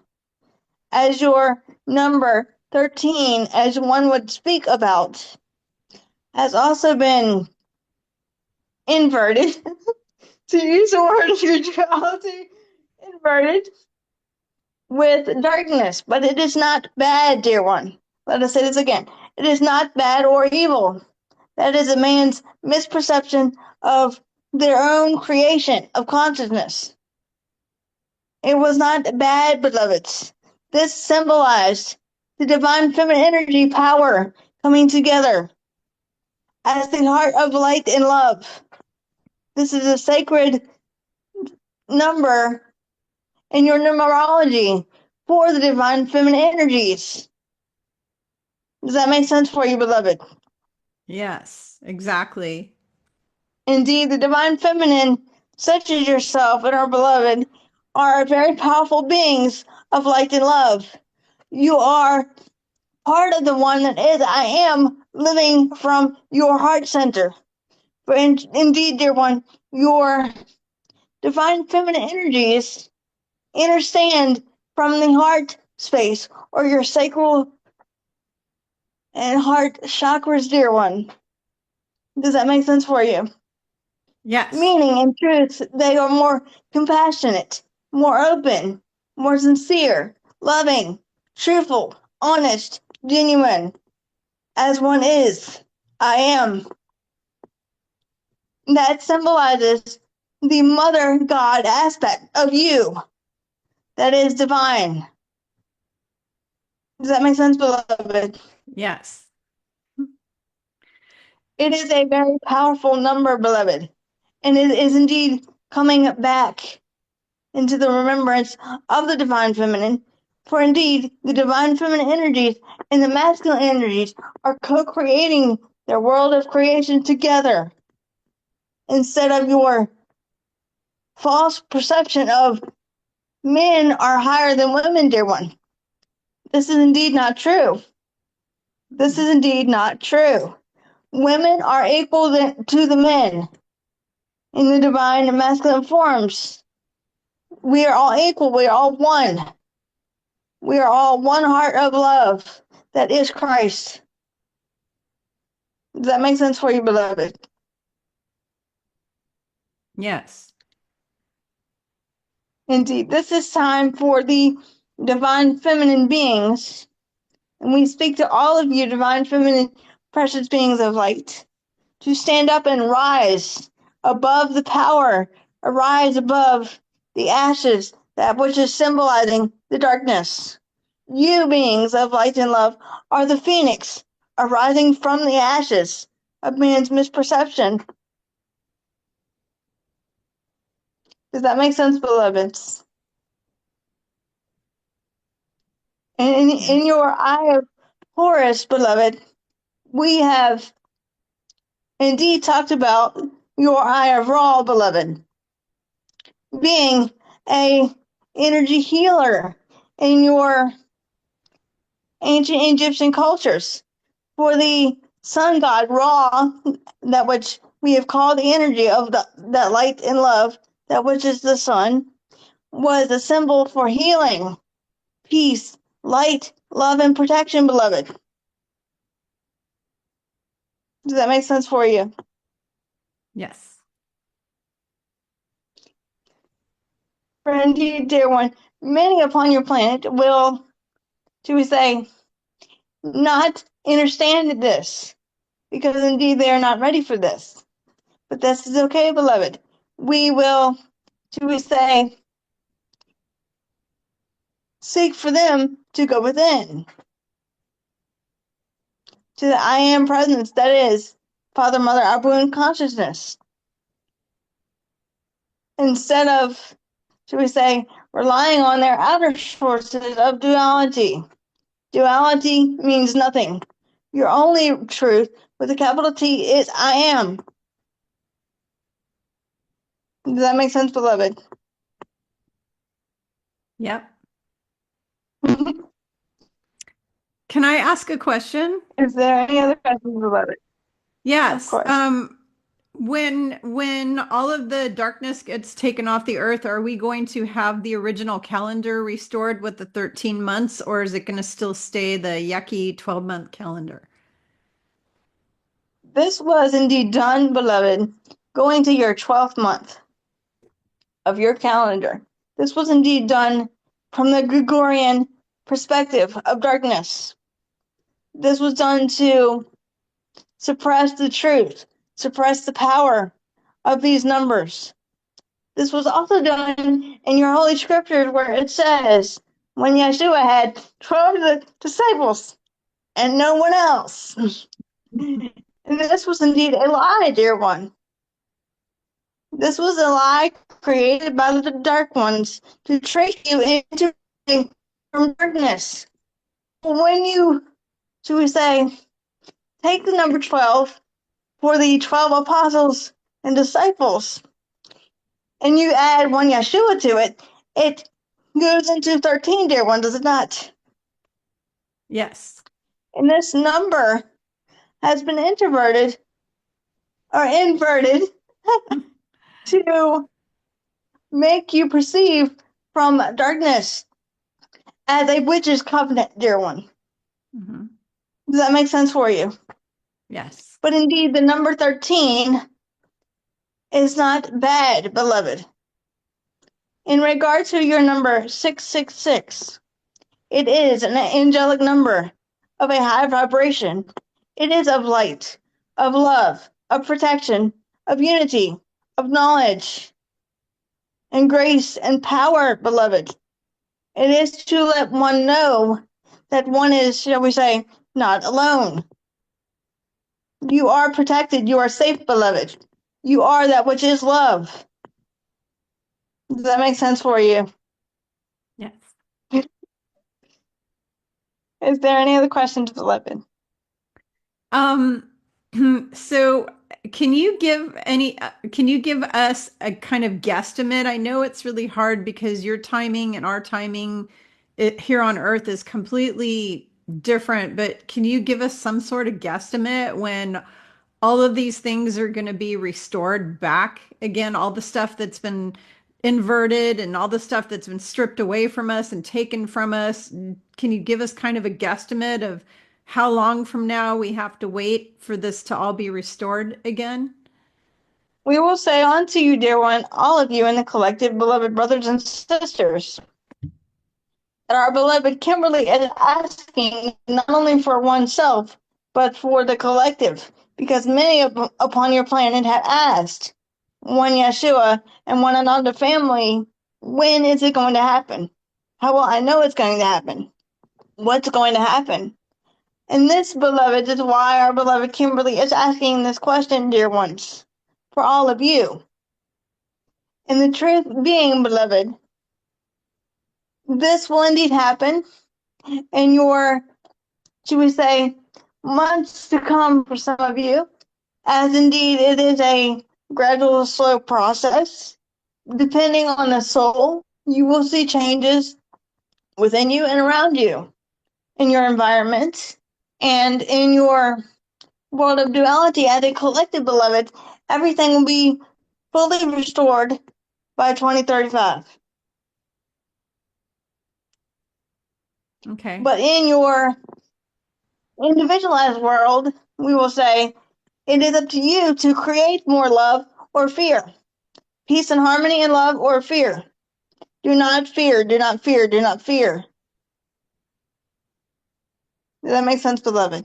As your number 13, as one would speak about, has also been inverted, to use the word of spirituality, inverted with darkness. But it is not bad, dear one. Let us say this again. It is not bad or evil. That is a man's misperception of their own creation of consciousness. It was not bad, beloveds. This symbolized the divine feminine energy power coming together as the heart of light and love. This is a sacred number in your numerology for the divine feminine energies. Does that make sense for you, beloved? Yes, exactly. Indeed, the divine feminine, such as yourself and our beloved, are very powerful beings of light and love. You are part of the one that is I am living from your heart center. For indeed, dear one, your divine feminine energies understand from the heart space or your sacral and heart chakras, dear one. Does that make sense for you? Yes. Meaning, in truth, they are more compassionate, more open, more sincere, loving, truthful, honest, genuine, as one is. I am. That symbolizes the mother God aspect of you that is divine. Does that make sense, beloved? Yes. It is a very powerful number, beloved, and it is indeed coming back into the remembrance of the divine feminine. For indeed, the divine feminine energies and the masculine energies are co-creating their world of creation together instead of your false perception of men are higher than women, dear one. This is indeed not true. This Mhm. is indeed not true. Women are equal to the men in the divine and masculine forms. We are all equal. We are all one. We are all one heart of love that is Christ. Does that make sense for you, beloved? Yes. Indeed. This is time for the divine feminine beings. And we speak to all of you, divine feminine precious beings of light, to stand up and rise above the power, arise above the ashes, that which is symbolizing the darkness. You, beings of light and love, are the phoenix arising from the ashes of man's misperception. Does that make sense, beloveds? And in Yes. your eye of Horus, beloved, we have indeed talked about your eye of Ra, beloved, being a energy healer in your ancient Egyptian cultures. For the sun god Ra, that which we have called the energy of that light and love, that which is the sun, was a symbol for healing, peace, light, love, and protection, beloved. Does that make sense for you? Yes. For indeed, dear one, many upon your planet will, shall we say, not understand this, because indeed they are not ready for this. But this is okay, beloved. We will, shall we say, seek for them to go within, to the I am presence that is Father, Mother, Abu, and consciousness. Instead of, shall we say, relying on their outer sources of duality. Duality means nothing. Your only truth with a capital T is I am. Does that make sense, beloved? Yep. Can I ask a question? Is there any other questions, beloved? Of Yes. course. When all of the darkness gets taken off the earth, are we going to have the original calendar restored with the 13 months, or is it going to still stay the yucky 12-month calendar? This was indeed done, beloved, going to your 12th month of your calendar. This was indeed done from the Gregorian perspective of darkness. This was done to suppress the truth, suppress the power of these numbers. This was also done in your holy scriptures where it says, when Yeshua had 12 disciples and no one else. And this was indeed a lie, dear one. This was a lie created by the dark ones to trick you into from darkness. When you, should we say, take the number 12 for the 12 apostles and disciples, and you add one Yeshua to it, it goes into 13, dear one, does it not? Yes. And this number has been introverted or inverted to make you perceive from darkness as a witch's covenant, dear one. Mhm. Does that make sense for you? Yes. But indeed, the number 13 is not bad, beloved. In regard to your number 666, it is an angelic number of a high vibration. It is of light, of love, of protection, of unity, of knowledge, and grace and power, beloved. It is to let one know that one is, shall we say, not alone. You are protected. You are safe, beloved. You are that which is love. Does that make sense for you? Yes. Is there any other questions, beloved? Um, so can you give us a kind of guesstimate? I know it's really hard because your timing and our timing here on Earth is completely different, but can you give us some sort of guesstimate when all of these things are going to be restored back again? All the stuff that's been inverted and all the stuff that's been stripped away from us and taken from us. Can you give us kind of a guesstimate of how long from now we have to wait for this to all be restored again? We will say unto you, dear one, all of you in the collective beloved brothers and sisters, that our beloved Kimberly is asking not only for oneself, but for the collective, because many upon your planet have asked one Yeshua and one another family, when is it going to happen? How will I know it's going to happen? What's going to happen? And this, beloved, is why our beloved Kimberly is asking this question, dear ones, for all of you. And the truth being, beloved, this will indeed happen, and your, should we say, months to come for some of you, as indeed it is a gradual, slow process. Depending on the soul, you will see changes within you and around you, in your environment, and in your world of duality as a collective, beloved. Everything will be fully restored by 2035. Okay. But in your individualized world, we will say it is up to you to create more love or fear, peace and harmony and love or fear. Do not fear, do not fear, do not fear. Does that make sense, beloved?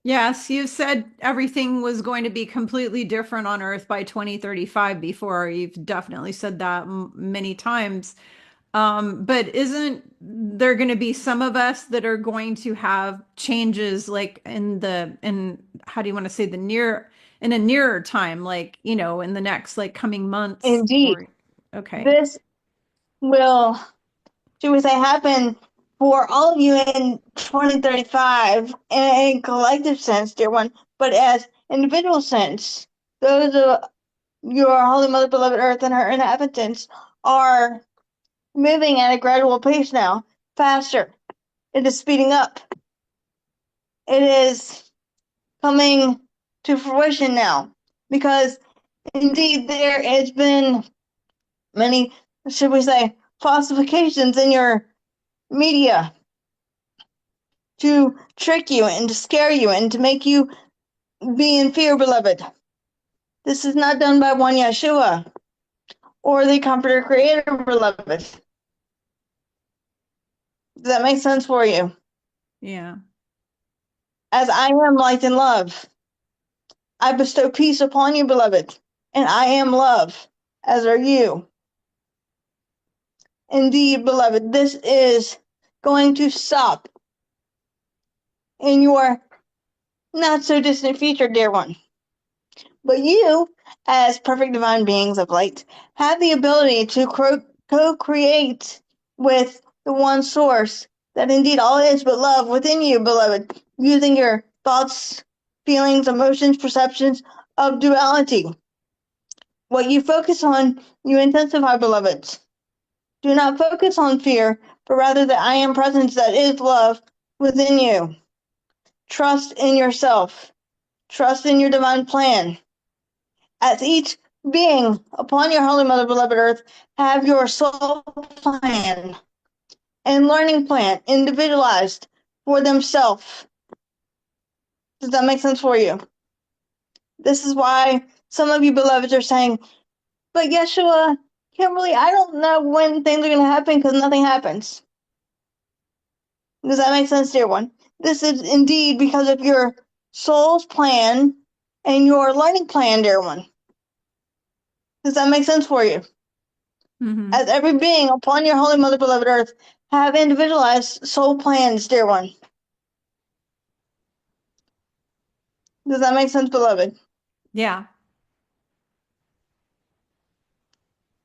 Yes, you said everything was going to be completely different on Earth by 2035 before. You've definitely said that many times. But isn't there going to be some of us that are going to have changes like in how do you want to say in a nearer time, like, in the next like coming months Indeed. or okay. This will, should we say, happen for all of you in 2035 in a collective sense, dear one, but as individual sense, those of your Holy Mother, beloved Earth, and her inhabitants are moving at a gradual pace now, faster. It is speeding up. It is coming to fruition now, because indeed there has been many, should we say, falsifications in your media to trick you and to scare you and to make you be in fear, beloved. This is not done by one Yeshua or the Comforter Creator, beloved. Does that make sense for you? Yeah. As I am light and love, I bestow peace upon you, beloved, and I am love, as are you. Indeed, beloved, this is going to stop in your not so distant future, dear one. But you, as perfect divine beings of light, have the ability to co-create with the one source that indeed all is but love within you, beloved, using your thoughts, feelings, emotions, perceptions of duality. What you focus on, you intensify, beloveds. Do not focus on fear, but rather the I am presence that is love within you. Trust in yourself. Trust in your divine plan. As each being upon your Holy Mother, beloved Earth, have your soul plan and learning plan individualized for themselves. Does that make sense for you? This is why some of you beloveds are saying, but Yeshua, Kimberly, I don't know when things are going to happen because nothing happens. Does that make sense, dear one? This is indeed because of your soul's plan and your learning plan, dear one. Does that make sense for you? Hmm. As every being upon your Holy Mother, beloved Earth, have individualized soul plans, dear one. Does that make sense, beloved? Yeah.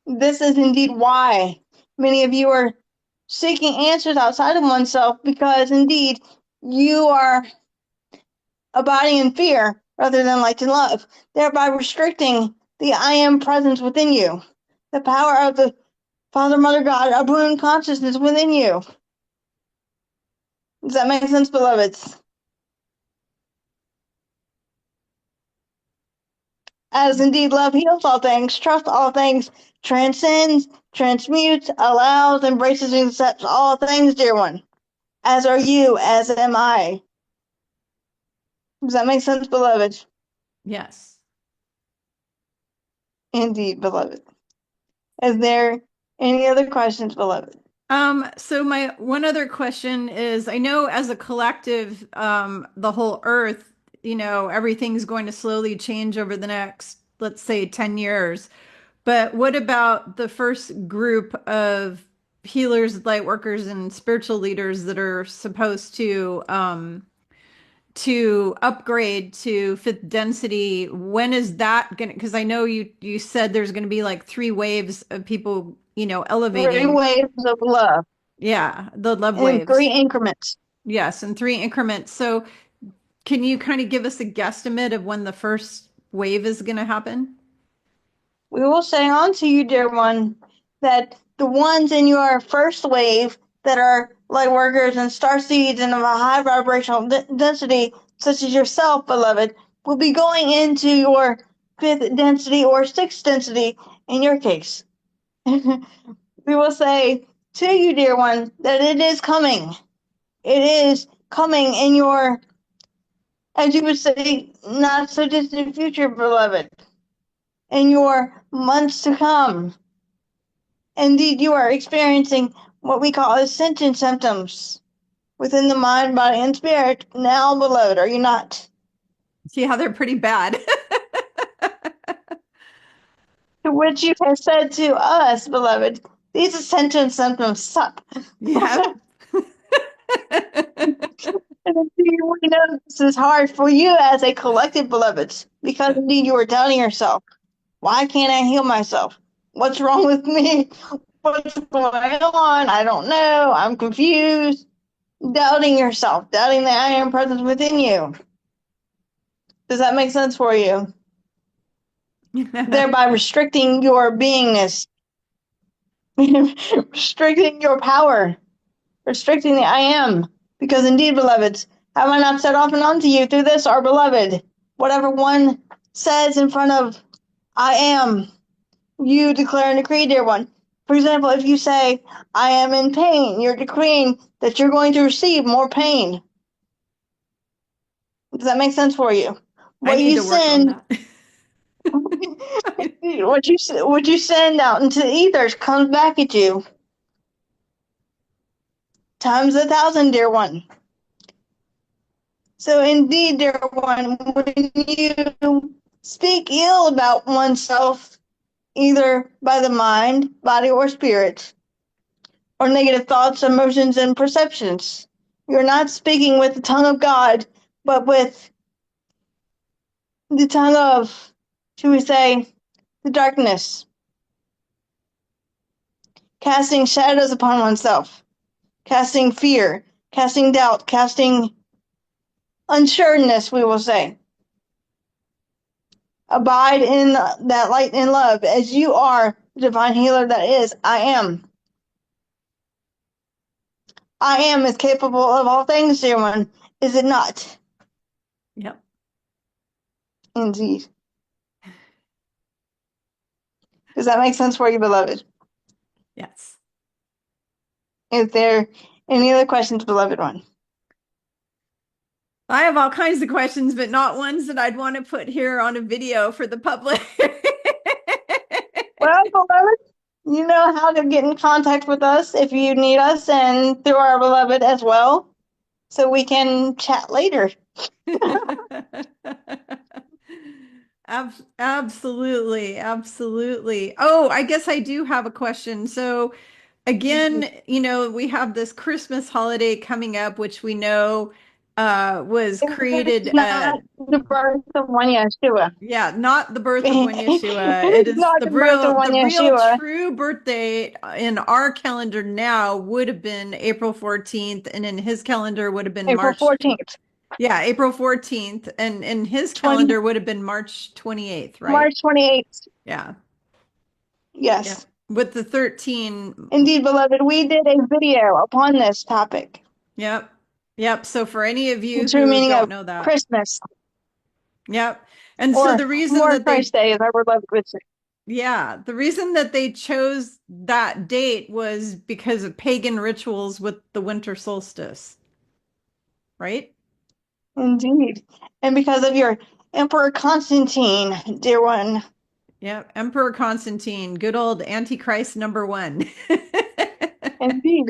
This is indeed why many of you are seeking answers outside of oneself, because indeed you are abiding in fear rather than light and love, thereby restricting the I am presence within you, the power of the Father, Mother, God, Abu consciousness within you. Does that make sense, beloveds? As indeed love heals all things, trusts all things, transcends, transmutes, allows, embraces, and accepts all things, dear one. As are you, as am I. Does that make sense, beloved? Yes. Indeed, beloved. Is there any other questions, beloved? So my one other question is, I know as a collective, the whole earth, everything's going to slowly change over the next, let's say, 10 years. But what about the first group of healers, light workers, and spiritual leaders that are supposed to upgrade to fifth density? When is that gonna? Because I know you said there's gonna be like three waves of people, Three elevating. waves of love Yeah, the love in three waves. increments. Yes, in three increments. So can you kind of give us a guesstimate of when the first wave is gonna happen? We will say unto you, dear one, that the ones in your first wave that are light workers and star seeds and of a high vibrational density, such as yourself, beloved, will be going into your fifth density or sixth density in your case. We will say to you, dear one, that it is coming. It is coming in your, as you would say, not so distant future, beloved, in your months to come. Indeed, you are experiencing what we call ascension symptoms within the mind, body, and spirit now, beloved, are you not? See how they're pretty bad. To which you have said to us, beloved, these ascension symptoms suck. Yep. And indeed, we know this is hard for you as a collective, beloveds, because indeed you are doubting yourself. Why can't I heal myself? What's wrong with me? What's going on? I don't know. I'm confused. Doubting yourself, doubting the I am presence within you. Does that make sense for you? Thereby restricting your beingness, restricting your power, restricting the I am. Because indeed, beloveds, have I not said often unto you through this, our beloved, whatever one says in front of I am, you declare and decree, dear one. For example, if you say, I am in pain, you're decreeing that you're going to receive more pain. Does that make sense for you? I What need you to work on send, that. what you send out into the ethers comes back at you times 1,000, dear one. So indeed, dear one, when you speak ill about oneself, either by the mind, body, or spirit, or negative thoughts, emotions, and perceptions, you're not speaking with the tongue of God, but with the tongue of, should we say, the darkness, casting shadows upon oneself, casting fear, casting doubt, casting unsureness, we will say. Abide in that light and love as you are the divine healer that is, I am. I am is capable of all things, dear one, is it not? Yep. Indeed. Does that make sense for you, beloved? Yes. Is there any other questions, beloved one? I have all kinds of questions, but not ones that I'd want to put here on a video for the public. Well, beloved, you know how to get in contact with us if you need us and through our beloved as well, so we can chat later. Absolutely, absolutely. Oh, I guess I do have a question. So again, we have this Christmas holiday coming up, which we know was It's created not the birth of one Yeshua. yeah, not the birth of one Yeshua. It It's is not the birth of the one real Yeshua. true birthday in our calendar now would have been April 14th, and in his calendar would have been April March 14th, yeah, April 14th, and in his 20, calendar would have been March 28th, right? March 28th. Yeah. Yeah. Yes. With the 13. Indeed, beloved, we did a video upon this topic. Yep. Yep. So for any of the you true who meaning don't of know that, Christmas, yep. And so or the reason more that Christ Day, as our beloved would say. yeah, the reason that they chose that date was because of pagan rituals with the winter solstice, right? Indeed. And because of your Emperor Constantine, dear one. Yep. Emperor Constantine, good old Antichrist number one. Indeed.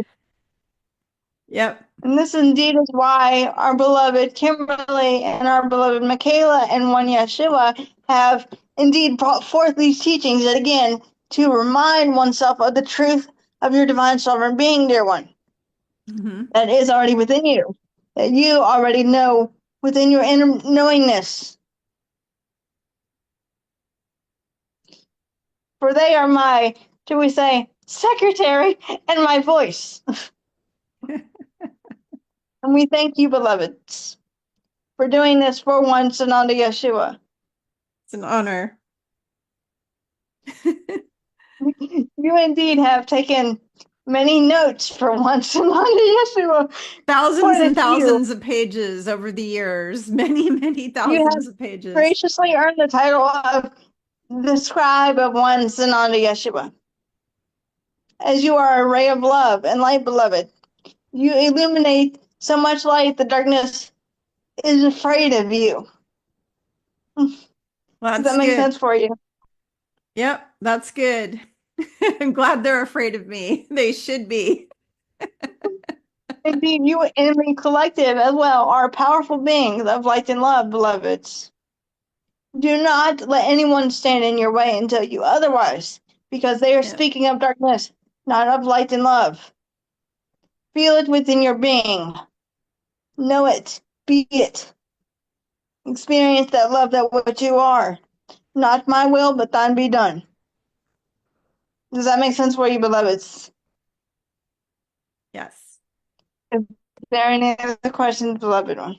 Yep. And this indeed is why our beloved Kimberly and our beloved Michaela and one Yeshua have indeed brought forth these teachings yet again to remind oneself of the truth of your divine sovereign being, dear one, Hmm. that is already within you, that you already know within your inner knowingness. For they are my, shall we say, secretary and my voice. And we thank you, beloveds, for doing this for once and unto Yeshua. It's an honor. You indeed have taken many notes for once and unto Yeshua. Thousands and Pointed to you. thousands of pages over the years, many, many You thousands have of pages. graciously earned the title of the scribe of once and unto Yeshua. As you are a ray of love and light, beloved, you illuminate so much light the darkness is afraid of you. Well, Does that's that make good. sense for you? Yep, that's good. I'm glad they're afraid of me. They should be. Indeed, you and the collective as well are powerful beings of light and love, beloveds. Do not let anyone stand in your way and tell you otherwise, because they are Yep. speaking of darkness, not of light and love. Feel it within your being. Know it. Be it. Experience that love that what you are. Not my will, but thine be done. Does that make sense for you, beloveds? Yes. Is there any other questions, beloved one?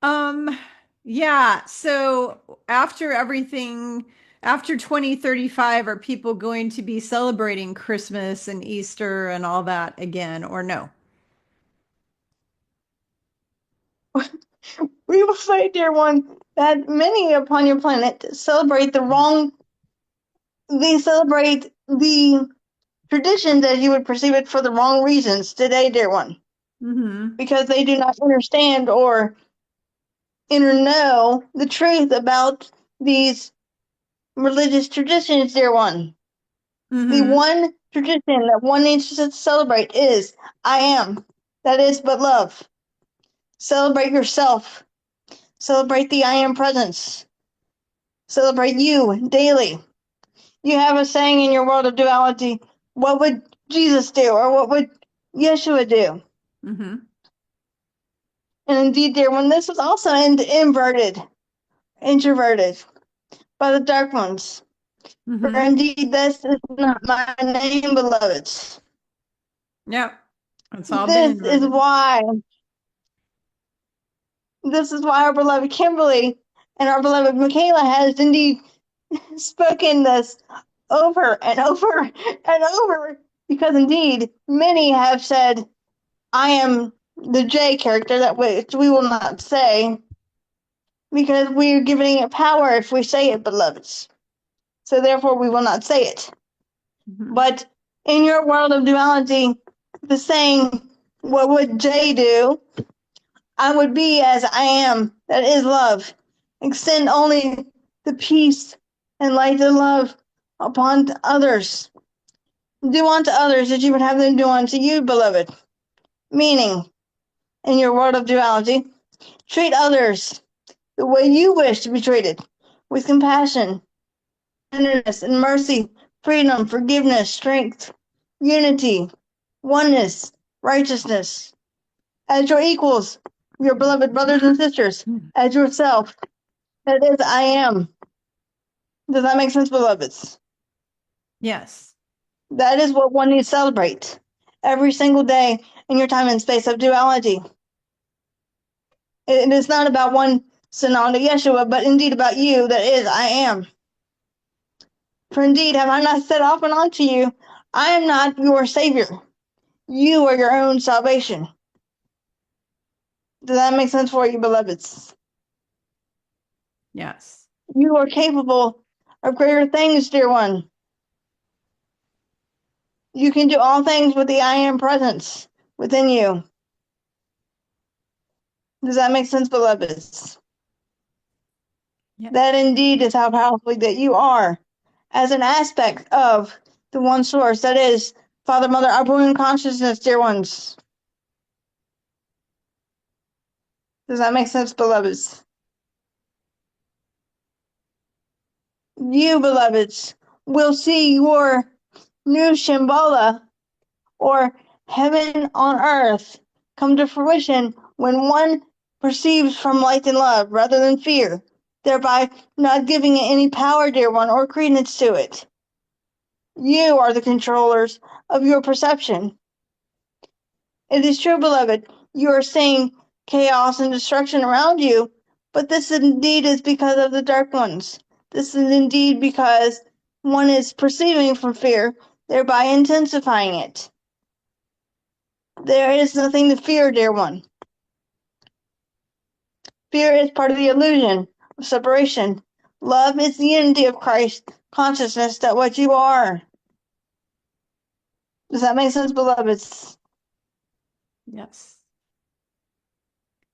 Um, yeah, so after everything, after 2035, are people going to be celebrating Christmas and Easter and all that again, or no? We will say, dear one, that many upon your planet celebrate the wrong, they celebrate the traditions as you would perceive it for the wrong reasons today, dear one, Mm-hmm. because they do not understand or know the truth about these religious traditions, dear one. The Mm-hmm. one tradition that one needs to celebrate is I am. That is but love. Celebrate yourself. Celebrate the I am presence. Celebrate you daily. You have a saying in your world of duality, what would Jesus do or what would Yeshua do? Mm-hmm. And indeed, dear one, this was also inverted, introverted by the dark ones. For Mm-hmm. indeed, this is not my name, beloveds. Yep. It's all been This is inverted. why, this is why our beloved Kimberly and our beloved Michaela has indeed spoken this over and over and over. Because indeed, many have said, I am the J character, that which we will not say, because we are giving it power if we say it, beloveds. So therefore, we will not say it. Mm-hmm. But in your world of duality, the saying, what would J do? I would be as I am, that is love. Extend only the peace and light and love upon others. Do unto others as you would have them do unto you, beloved. Meaning, in your world of duality, treat others the way you wish to be treated, with compassion, tenderness, and mercy, freedom, forgiveness, strength, unity, oneness, righteousness, as your equals, your beloved brothers and sisters, as yourself. That is, I am. Does that make sense, beloveds? Yes. That is what one needs to celebrate every single day in your time and space of duality. It is not about one Sananda Yeshua, but indeed about you, that is, I am. For indeed, have I not said often unto you, I am not your Savior. You are your own salvation. Does that make sense for you, beloveds? Yes. You are capable of greater things, dear one. You can do all things with the I am presence within you. Does that make sense, beloveds? Yeah. That indeed is how powerful that you are as an aspect of the one source that is Father, Mother, upper consciousness, dear ones. Does that make sense, beloveds? You, beloveds, will see your new Shambhala or heaven on earth come to fruition when one perceives from light and love rather than fear, thereby not giving it any power, dear one, or credence to it. You are the controllers of your perception. It is true, beloved, you are seeing chaos and destruction around you, but this indeed is because of the dark ones. This is indeed because one is perceiving from fear, thereby intensifying it. There is nothing to fear, dear one. Fear is part of the illusion of separation. Love is the unity of Christ consciousness that what you are. Does that make sense, beloveds? Yes.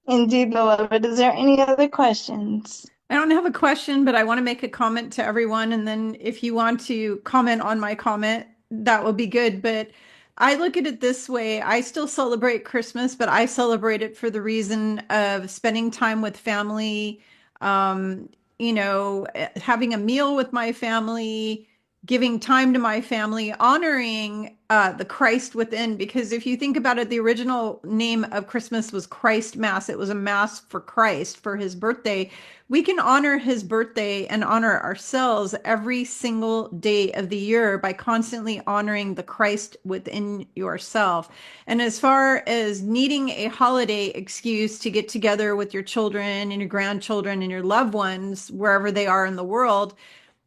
Indeed, beloved. Is there any other questions? I don't have a question, but I want to make a comment to everyone. And then if you want to comment on my comment, that will be good. But I look at it this way. I still celebrate Christmas, but I celebrate it for the reason of spending time with family, um, having a meal with my family, giving time to my family, honoring the Christ within. Because if you think about it, the original name of Christmas was Christ Mass. It was a mass for Christ for his birthday. We can honor his birthday and honor ourselves every single day of the year by constantly honoring the Christ within yourself. And as far as needing a holiday excuse to get together with your children and your grandchildren and your loved ones, wherever they are in the world,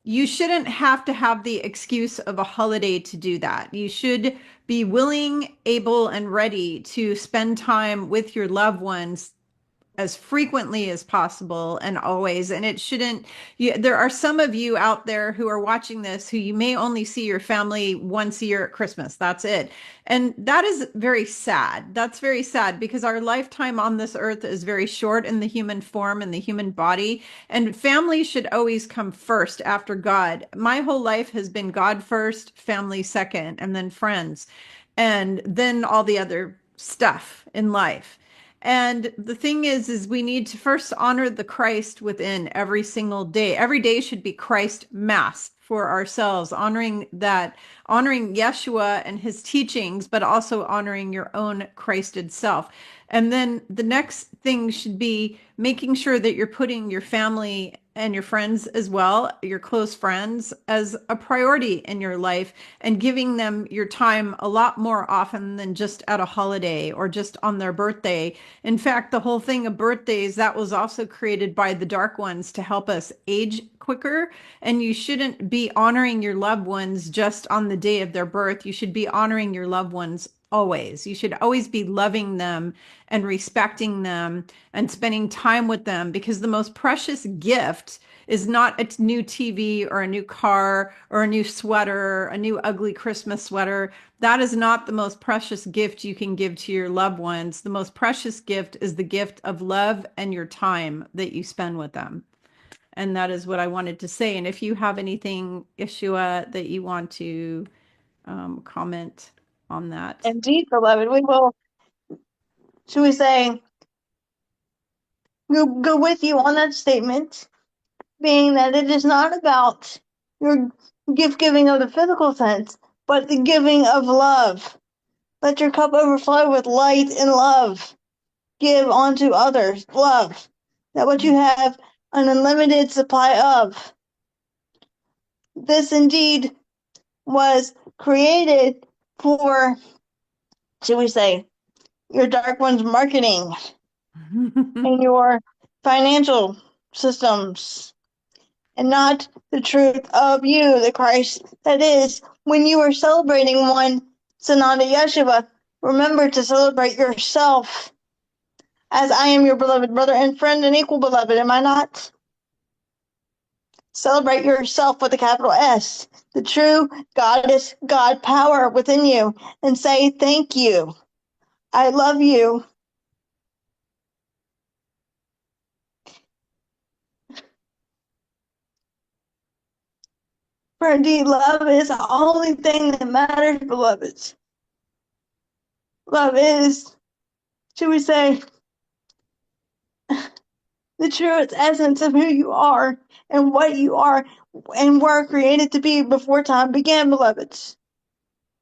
you shouldn't have to have the excuse of a holiday to do that. You should be willing, able, and ready to spend time with your loved ones as frequently as possible and always. And it shouldn't, there are some of you out there who are watching this who you may only see your family once a year at Christmas. That's it. And that is very sad. That's very sad because our lifetime on this earth is very short in the human form and the human body. And family should always come first after God. My whole life has been God first, family second, and then friends, and then all the other stuff in life. And the thing is we need to first honor the Christ within every single day. Every day should be Christ Mass for ourselves, honoring that, honoring Yeshua and his teachings, but also honoring your own Christed self. And then the next thing should be making sure that you're putting your family and your friends as well, your close friends, as a priority in your life and giving them your time a lot more often than just at a holiday or just on their birthday. In fact, the whole thing of birthdays, that was also created by the dark ones to help us age quicker. And you shouldn't be honoring your loved ones just on the day of their birth. You should be honoring your loved ones always. You should always be loving them and respecting them and spending time with them because the most precious gift is not a new TV or a new car or a new sweater, a new ugly Christmas sweater. That is not the most precious gift you can give to your loved ones. The most precious gift is the gift of love and your time that you spend with them. And that is what I wanted to say. And if you have anything, Yeshua, that you want to comment on that. Indeed, beloved. We will, should we say, go with you on that statement, being that it is not about your gift giving of the physical sense, but the giving of love. Let your cup overflow with light and love. Give unto others love. That what you have an unlimited supply of. This indeed was created for, should we say, your dark one's marketing and your financial systems, and not the truth of you, the Christ that is. When you are celebrating one Sananda Yeshua, remember to celebrate yourself. as I am your beloved brother and friend and equal beloved, am I not? Celebrate yourself with a capital S, the true goddess God power within you, and say thank you. I love you. For indeed, love is the only thing that matters, beloveds. Love is, should we say, the truest essence of who you are and what you are and were created to be before time began, beloveds.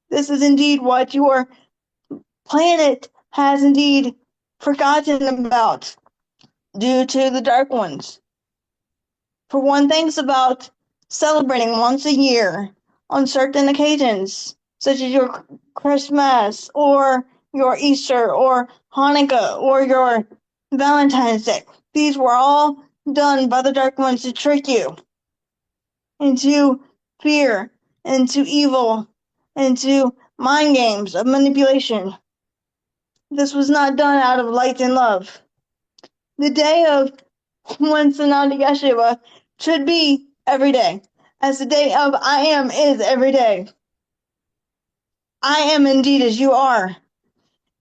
This is indeed what your planet has indeed forgotten about due to the dark ones. For one thinks about celebrating once a year on certain occasions, such as your Christmas or your Easter or Hanukkah or your Valentine's Day. These were all done by the dark ones to trick you into fear, into evil, into mind games of manipulation. This was not done out of light and love. The day of when Sananda Yeshua should be every day, as the day of I am is every day. I am indeed as you are.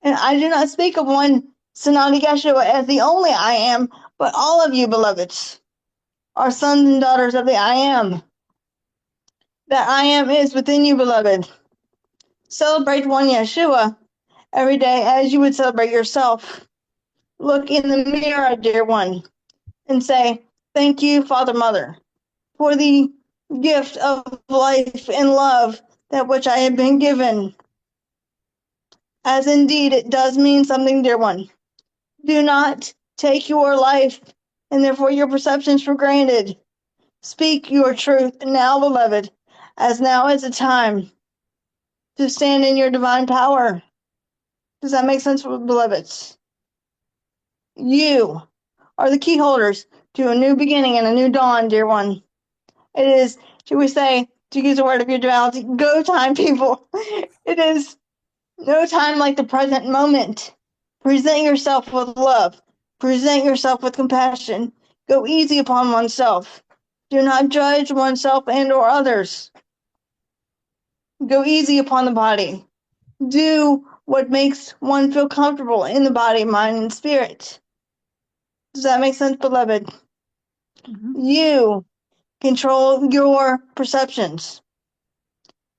And I do not speak of one Sananda Yeshua as the only I am, but all of you, beloveds, are sons and daughters of the I am. That I am is within you, beloved. Celebrate one Yeshua every day as you would celebrate yourself. Look in the mirror, dear one, and say, thank you, Father, Mother, for the gift of life and love that which I have been given. As indeed it does mean something, dear one. Do not take your life and therefore your perceptions for granted. Speak your truth now, beloved, as now is the time to stand in your divine power. Does that make sense, beloveds? You are the key holders to a new beginning and a new dawn, dear one. It is, should we say, to use a word of your duality, go time, people. It is no time like the present moment. Present yourself with love. Present yourself with compassion. Go easy upon oneself. Do not judge oneself and or others. Go easy upon the body. Do what makes one feel comfortable in the body, mind, and spirit. Does that make sense, beloved? Mhm. You control your perceptions.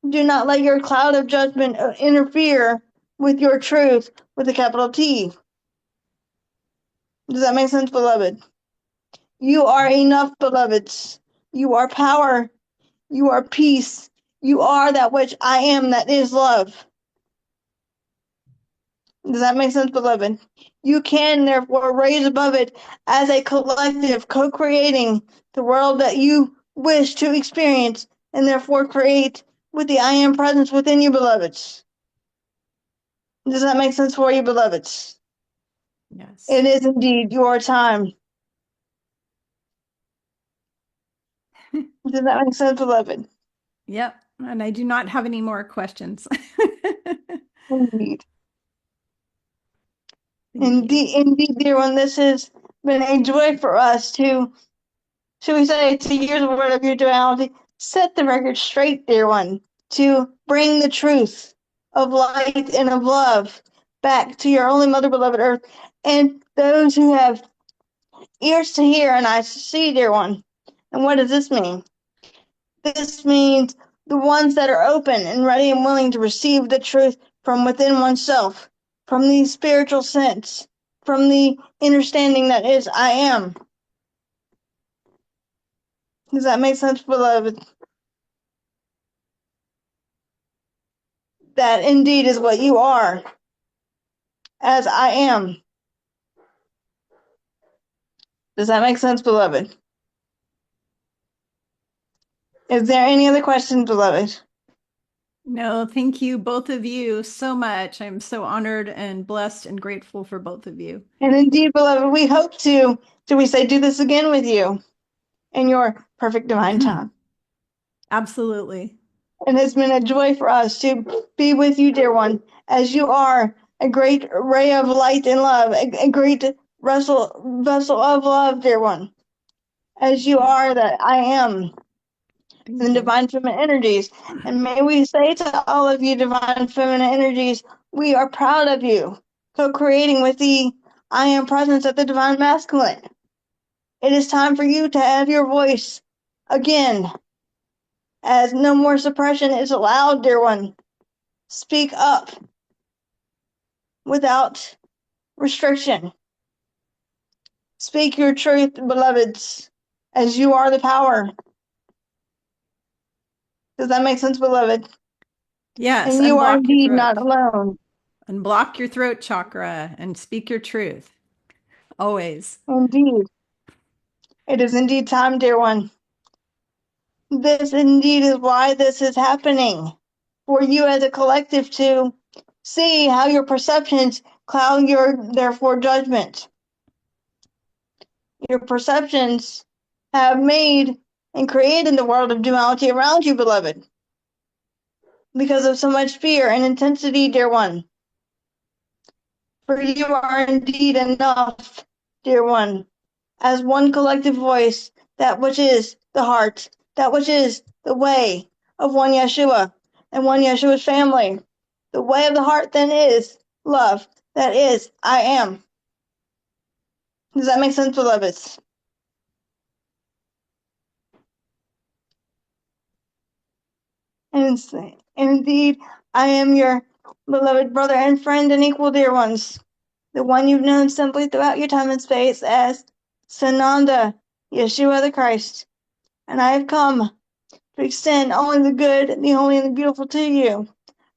Do not let your cloud of judgment interfere with your truth with a capital T. Does that make sense, beloved? You are enough, beloveds. You are power. You are peace. You are that which I am, that is love. Does that make sense, beloved? You can therefore raise above it as a collective, co-creating the world that you wish to experience, and therefore create with the I am presence within you, beloveds. Does that make sense for you, beloveds? Yes. It is indeed your time. Does that make sense, beloved? Yep. And I do not have any more questions. Indeed. Thank you. Indeed, dear one, this has been a joy for us to, should we say, to use the word of your duality, set the record straight, dear one, to bring the truth of light and of love back to your only mother, beloved earth, and those who have ears to hear and eyes to see, dear one. And what does this mean? This means the ones that are open and ready and willing to receive the truth from within oneself, from the spiritual sense, from the understanding that is I am. Does that make sense, beloved? That indeed is what you are, as I am. Does that make sense, beloved? Is there any other questions, beloved? No, thank you, both of you, so much. I'm so honored and blessed and grateful for both of you. And indeed, beloved, we hope to, do we say, do this again with you in your perfect divine time. Absolutely. It has been a joy for us to be with you, dear one, as you are a great ray of light and love, a great vessel of love, dear one, as you are that I am Thank in you. divine feminine energies. And may we say to all of you divine feminine energies, we are proud of you, co-creating with the I am presence of the divine masculine. It is time for you to have your voice again, as no more suppression is allowed, dear one. Speak up without restriction. Speak your truth, beloveds, as you are the power. Does that make sense, beloved? Yes, And you are unblock your indeed throat. not alone. Unblock your throat chakra and speak your truth. Always. Indeed. It is indeed time, dear one. This indeed is why this is happening. For you as a collective to see how your perceptions cloud your, therefore, judgment. Your perceptions have made and created the world of duality around you, beloved, because of so much fear and intensity, dear one. For you are indeed enough, dear one, as one collective voice, that which is the heart, that which is the way of one Yeshua and one Yeshua's family. The way of the heart then is love, that is, I am. Does that make sense, beloveds? And indeed, I am your beloved brother and friend and equal, dear ones, the one you've known simply throughout your time and space as Sananda, Yeshua the Christ. And I have come to extend only the good, the holy, and the beautiful to you,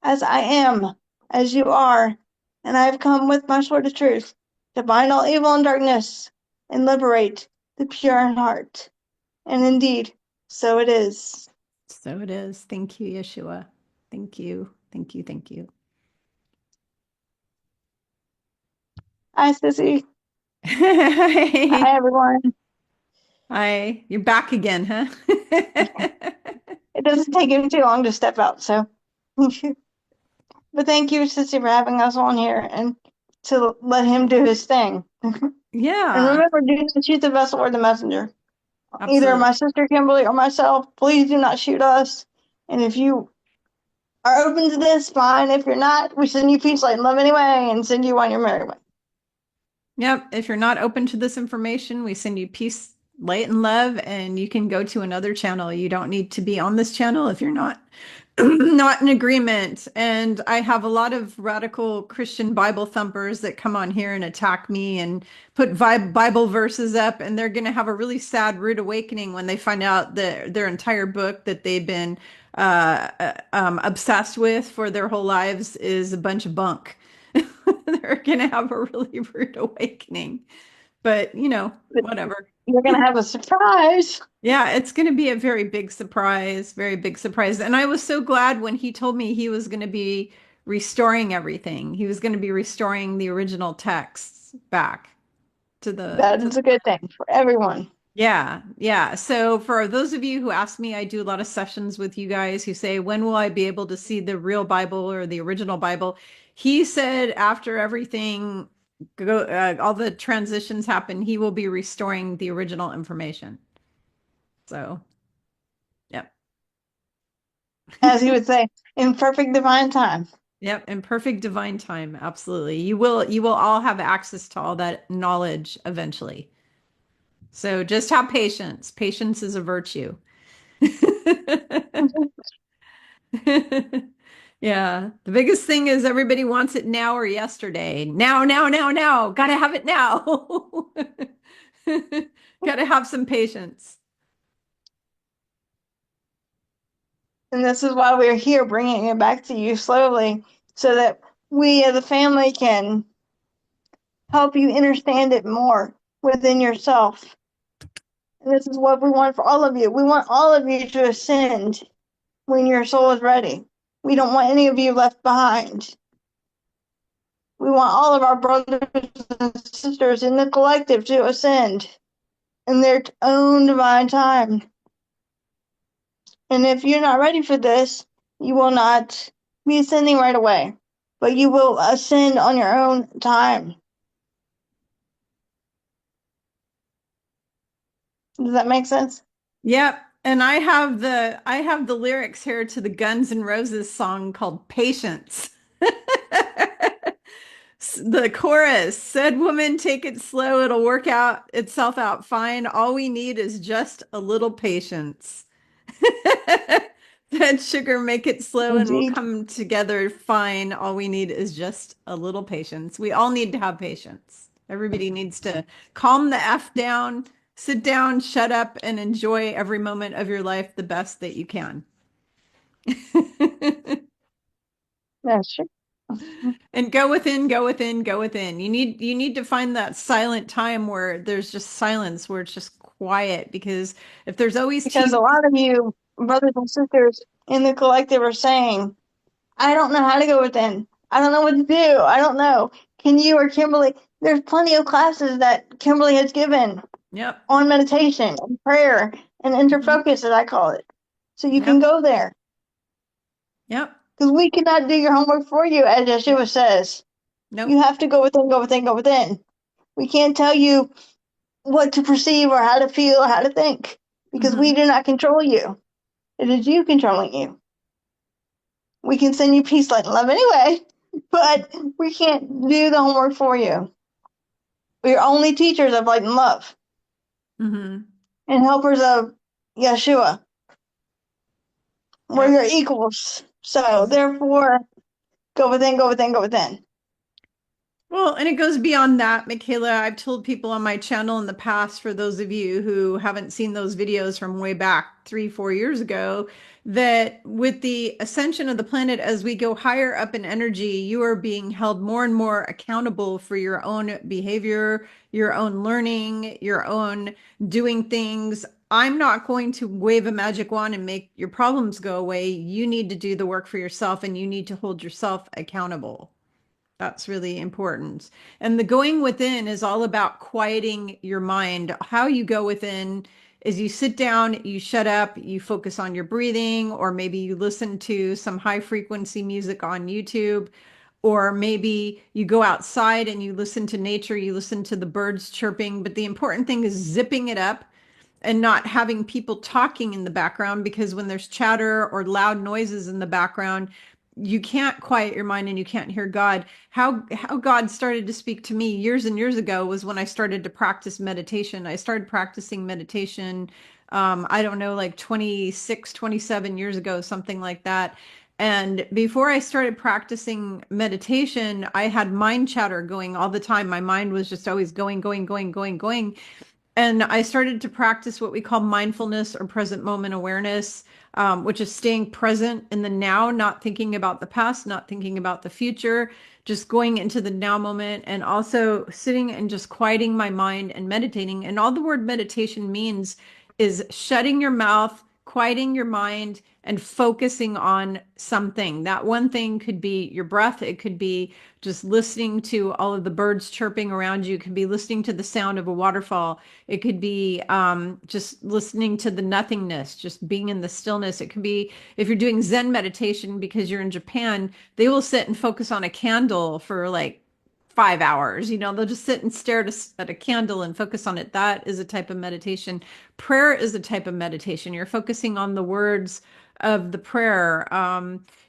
as I am, as you are, and I have come with my sword of truth to bind all evil and darkness and liberate the pure in heart. And indeed, so it is. So it is. Thank you, Yeshua. Thank you. Thank you. Thank you. Hi, Sissy. Hi, Hi. everyone. Hi. You're back again, huh? It doesn't take him too long to step out, so. But thank you, Sissy, for having us on here and to let him do his thing. And Yeah, remember, do not shoot the vessel or the messenger. Either absolutely. my sister Kimberly or myself, please do not shoot us. And if you are open to this, fine. If you're not, we send you peace, light, and love anyway, and send you on your merry way. Yep. If you're not open to this information, we send you peace, light, and love, and you can go to another channel. You don't need to be on this channel if you're not not in agreement. And I have a lot of radical Christian Bible thumpers that come on here and attack me and put Bible verses up, and they're going to have a really sad rude awakening when they find out that their entire book that they've been obsessed with for their whole lives is a bunch of bunk. They're going to have a really rude awakening. But, But whatever. you're going to have a surprise. Yeah, it's going to be a very big surprise, very big surprise. And I was so glad when he told me he was going to be restoring everything. He was going to be restoring the original texts back to That the is a good thing for everyone. yeah, yeah. So for those of you who ask me, I do a lot of sessions with you guys who say, when will I be able to see the real Bible or the original Bible? He said after everything all the transitions happen, he will be restoring the original information. So, yep. As he would say, in perfect divine time. Yep, in perfect divine time. Absolutely. You will all have access to all that knowledge eventually. So just have patience. Patience is a virtue. Yeah. The biggest thing is everybody wants it now or yesterday. Now, now, now, now. Gotta have it now. Gotta have some patience. And this is why we're here, bringing it back to you slowly, so that we as a family can help you understand it more within yourself. And this is what we want for all of you. We want all of you to ascend when your soul is ready. We don't want any of you left behind. We want all of our brothers and sisters in the collective to ascend in their own divine time. And if you're not ready for this, you will not be ascending right away. but you will ascend on your own time. Does that make sense? Yep. And I have the lyrics here to the Guns N' Roses song called Patience. The chorus, said woman, take it slow, it'll work out itself out fine. All we need is just a little patience. That sugar, make it slow and we'll Indeed. come together fine. All we need is just a little patience. We all need to have patience. Everybody needs to calm the F down, sit down, shut up, and enjoy every moment of your life the best that you can. That's true. And go within, go within, go within. You need to find that silent time where there's just silence, where it's just quiet. Because if there's always Because TV, a lot of you, brothers and sisters in the collective, are saying, I don't know how to go within. I don't know what to do. I don't know. Can you or Kimberly? There's plenty of classes that Kimberly has given yep, on meditation and prayer and mhm, interfocus, as I call it. So you can yep, go there. yep, Because we cannot do your homework for you, as yep, Yeshua says. nope, You have to go within, go within, go within. We can't tell you what to perceive or how to feel or how to think because we hmm do not control you. It is you controlling you. We can send you peace, light, and love anyway, but we can't do the homework for you. We're only teachers of light and love hmm and helpers of Yeshua. We're yep. your equals. So therefore, go within, go within, go within. Well, and it goes beyond that, Michaela. I've told people on my channel in the past, for those of you who haven't seen those videos from way back 3, 4 years ago, that with the ascension of the planet, as we go higher up in energy, you are being held more and more accountable for your own behavior, your own learning, your own doing things. I'm not going to wave a magic wand and make your problems go away. You need to do the work for yourself and you need to hold yourself accountable. That's really important. And the going within is all about quieting your mind. How you go within is you sit down, you shut up, you focus on your breathing, or maybe you listen to some high frequency music on YouTube, or maybe you go outside and you listen to nature, you listen to the birds chirping. But the important thing is zipping it up and not having people talking in the background, because when there's chatter or loud noises in the background, you can't quiet your mind and you can't hear God. How God started to speak to me years and years ago was when I started to practice meditation. I started practicing meditation, I don't know, like 26, 27 years ago, something like that. And before I started practicing meditation, I had mind chatter going all the time. My mind was just always going, going, going, going, going. And I started to practice what we call mindfulness or present moment awareness, which is staying present in the now, not thinking about the past, not thinking about the future, just going into the now moment, and also sitting and just quieting my mind and meditating. And all the word meditation means is shutting your mouth, quieting your mind, and focusing on something. That one thing could be your breath. It could be just listening to all of the birds chirping around you. It could be listening to the sound of a waterfall. It could be just listening to the nothingness, just being in the stillness. It could be if you're doing Zen meditation because you're in Japan, they will sit and focus on a candle for like 5 hours. They'll just sit and stare at a candle and focus on it. That is a type of meditation. Prayer is a type of meditation. You're focusing on the words of the prayer.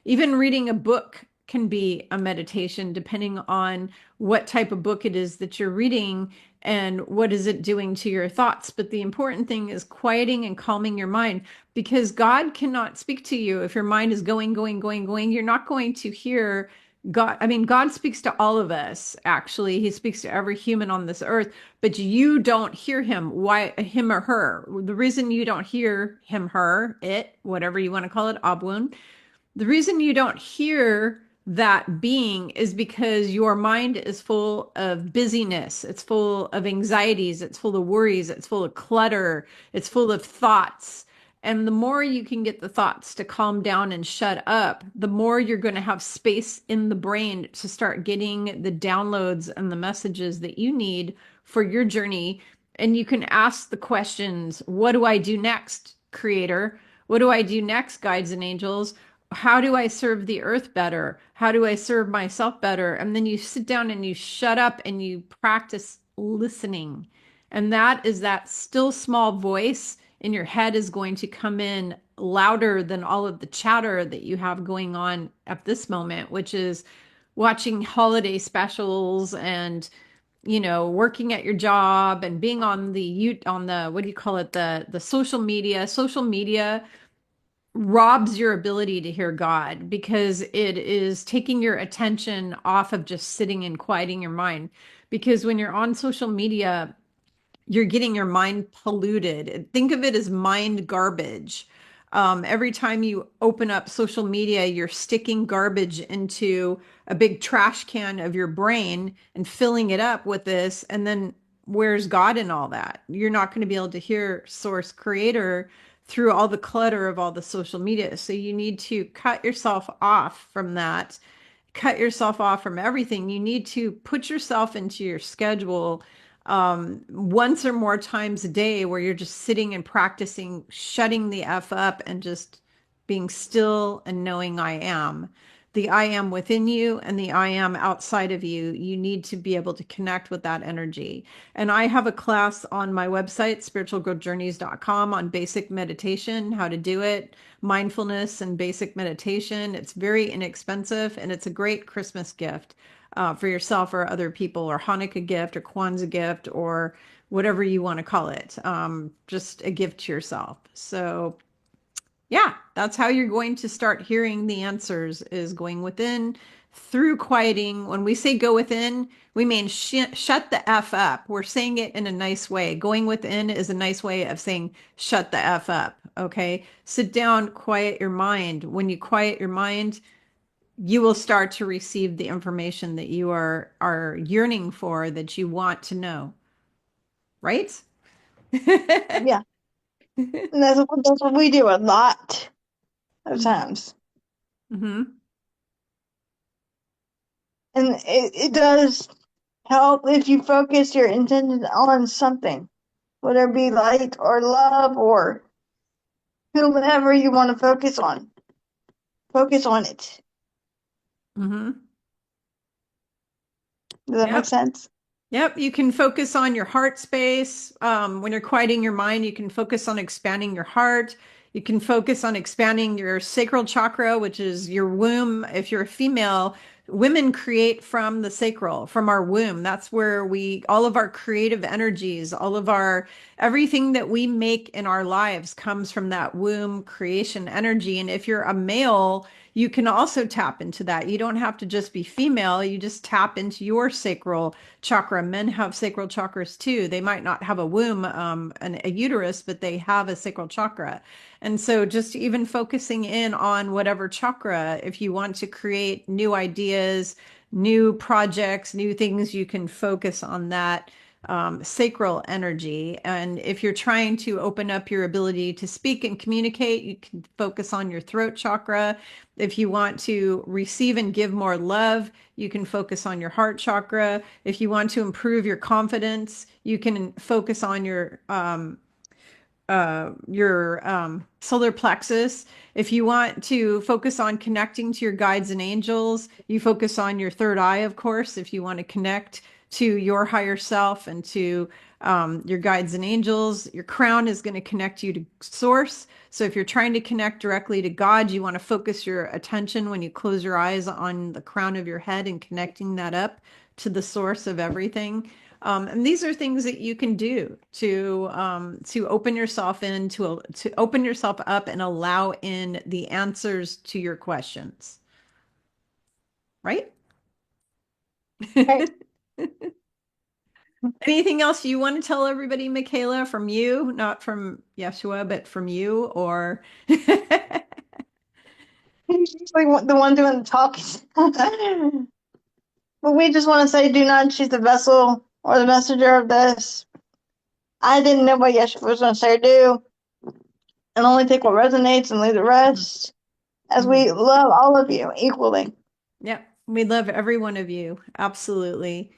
Even reading a book can be a meditation, depending on what type of book it is that you're reading and what is it doing to your thoughts. But the important thing is quieting and calming your mind, because God cannot speak to you if your mind is going, going, going, going. You're not going to hear God. I mean, God speaks to all of us, actually. He speaks to every human on this earth, but you don't hear him. Why, him or her? The reason you don't hear him, her, it, whatever you want to call it, Abun, the reason you don't hear that being is because your mind is full of busyness. It's full of anxieties. It's full of worries. It's full of clutter. It's full of thoughts. And the more you can get the thoughts to calm down and shut up, the more you're going to have space in the brain to start getting the downloads and the messages that you need for your journey. And you can ask the questions, what do I do next, creator? What do I do next, guides and angels? how do I serve the earth better? How do I serve myself better? And then you sit down and you shut up and you practice listening. And that is that still small voice in your head is going to come in louder than all of the chatter that you have going on at this moment, which is watching holiday specials and working at your job and being on the what do you call it, the social media. Social media robs your ability to hear God because it is taking your attention off of just sitting and quieting your mind. Because when you're on social media, you're getting your mind polluted. Think of it as mind garbage. Every time you open up social media, you're sticking garbage into a big trash can of your brain and filling it up with this. And then where's God in all that? You're not going to be able to hear source creator through all the clutter of all the social media. So you need to cut yourself off from that, cut yourself off from everything. You need to put yourself into your schedule once or more times a day where you're just sitting and practicing shutting the F up and just being still and knowing I am. The I am within you and the I am outside of you. You need to be able to connect with that energy. And I have a class on my website, spiritualgrowthjourneys.com, on basic meditation, how to do it, mindfulness and basic meditation. It's very inexpensive and it's a great Christmas gift for yourself or other people, or Hanukkah gift or Kwanzaa gift or whatever you want to call it. Just a gift to yourself. So yeah, that's how you're going to start hearing the answers, is going within through quieting. When we say go within, we mean shut the F up. We're saying it in a nice way. Going within is a nice way of saying shut the F up. Okay. Sit down, quiet your mind. When you quiet your mind, you will start to receive the information that you are yearning for, that you want to know, right? Yeah, and that's what we do a lot of times, Hmm. and it does help if you focus your intention on something, whether it be light or love or whomever you want to focus on. Focus on it. Hmm. Does that make Yep. sense? Yep, you can focus on your heart space. When you're quieting your mind, you can focus on expanding your heart. You can focus on expanding your sacral chakra, which is your womb. If you're a female, women create from the sacral, from our womb. That's where all of our creative energies, all of everything that we make in our lives comes from that womb creation energy. And if you're a male, you can also tap into that. You don't have to just be female. You just tap into your sacral chakra. Men have sacral chakras too. They might not have a womb, a uterus, but they have a sacral chakra. And so just even focusing in on whatever chakra, if you want to create new ideas, new projects, new things, you can focus on that sacral energy. And if you're trying to open up your ability to speak and communicate, you can focus on your throat chakra. If you want to receive and give more love, you can focus on your heart chakra. If you want to improve your confidence, you can focus on your solar plexus. If you want to focus on connecting to your guides and angels, you focus on your third eye, of course, if you want to connect to your higher self and to your guides and angels. Your crown is going to connect you to source. So if you're trying to connect directly to God, you want to focus your attention when you close your eyes on the crown of your head and connecting that up to the source of everything. And these are things that you can do to open yourself to open yourself up and allow in the answers to your questions, right? Right. Anything else you want to tell everybody, Michaela, from you, not from Yeshua, but from you, or He's usually the one doing the talking. But we just want to say, do not choose the vessel or the messenger of this. I didn't know what Yeshua was going to say or do, and only take what resonates and leave the rest, as Mhm. we love all of you equally. Yep, we love every one of you. Absolutely.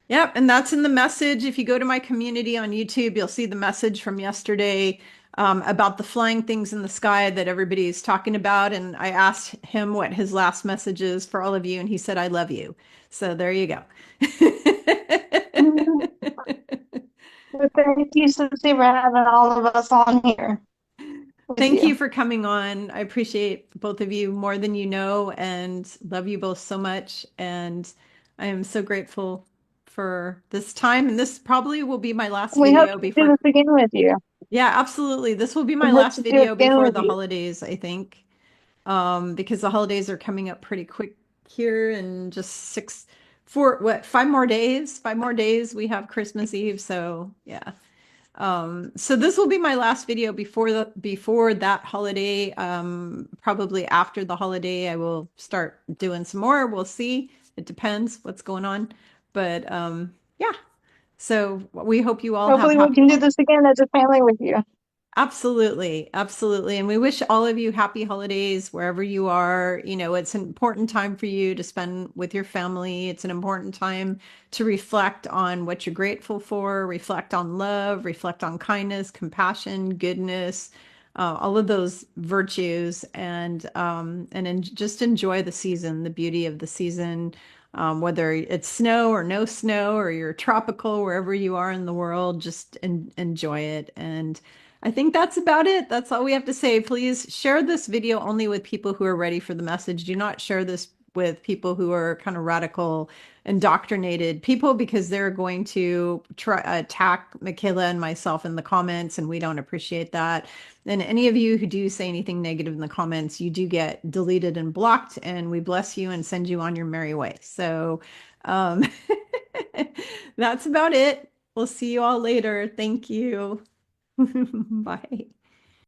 Yep, and that's in the message. If you go to my community on YouTube, you'll see the message from yesterday. about the flying things in the sky that everybody's talking about. And I asked him what his last message is for all of you, and he said, I love you. So there you go. But thank you, Susie, for having all of us on here with Thank you you. for coming on. I appreciate both of you more than you know and love you both so much. And I am so grateful for this time. And this probably will be my last We hope video to do this before. again with you. Yeah, absolutely. This will be We my hope last to do it video again before with the you. holidays, I think, because the holidays are coming up pretty quick here in just 5 more days. 5 more days we have Christmas Eve. So yeah. So this will be my last video before that holiday. Probably after the holiday, I will start doing some more. We'll see. It depends what's going on. But yeah. So we hope you all have Hopefully we happy can do holidays. this again as a family with you. Absolutely, absolutely. And we wish all of you happy holidays wherever you are. You know, it's an important time for you to spend with your family. It's an important time to reflect on what you're grateful for, reflect on love, reflect on kindness, compassion, goodness, all of those virtues, and just enjoy the season, the beauty of the season. Whether it's snow or no snow, or you're tropical, wherever you are in the world, just enjoy it. And I think that's about it. That's all we have to say. Please share this video only with people who are ready for the message. Do not share this with people who are kind of radical, indoctrinated people, because they're going to try attack Michaela and myself in the comments, and we don't appreciate that. And any of you who do say anything negative in the comments, you do get deleted and blocked, and we bless you and send you on your merry way. So um, that's about it. We'll see you all later. Thank you. Bye.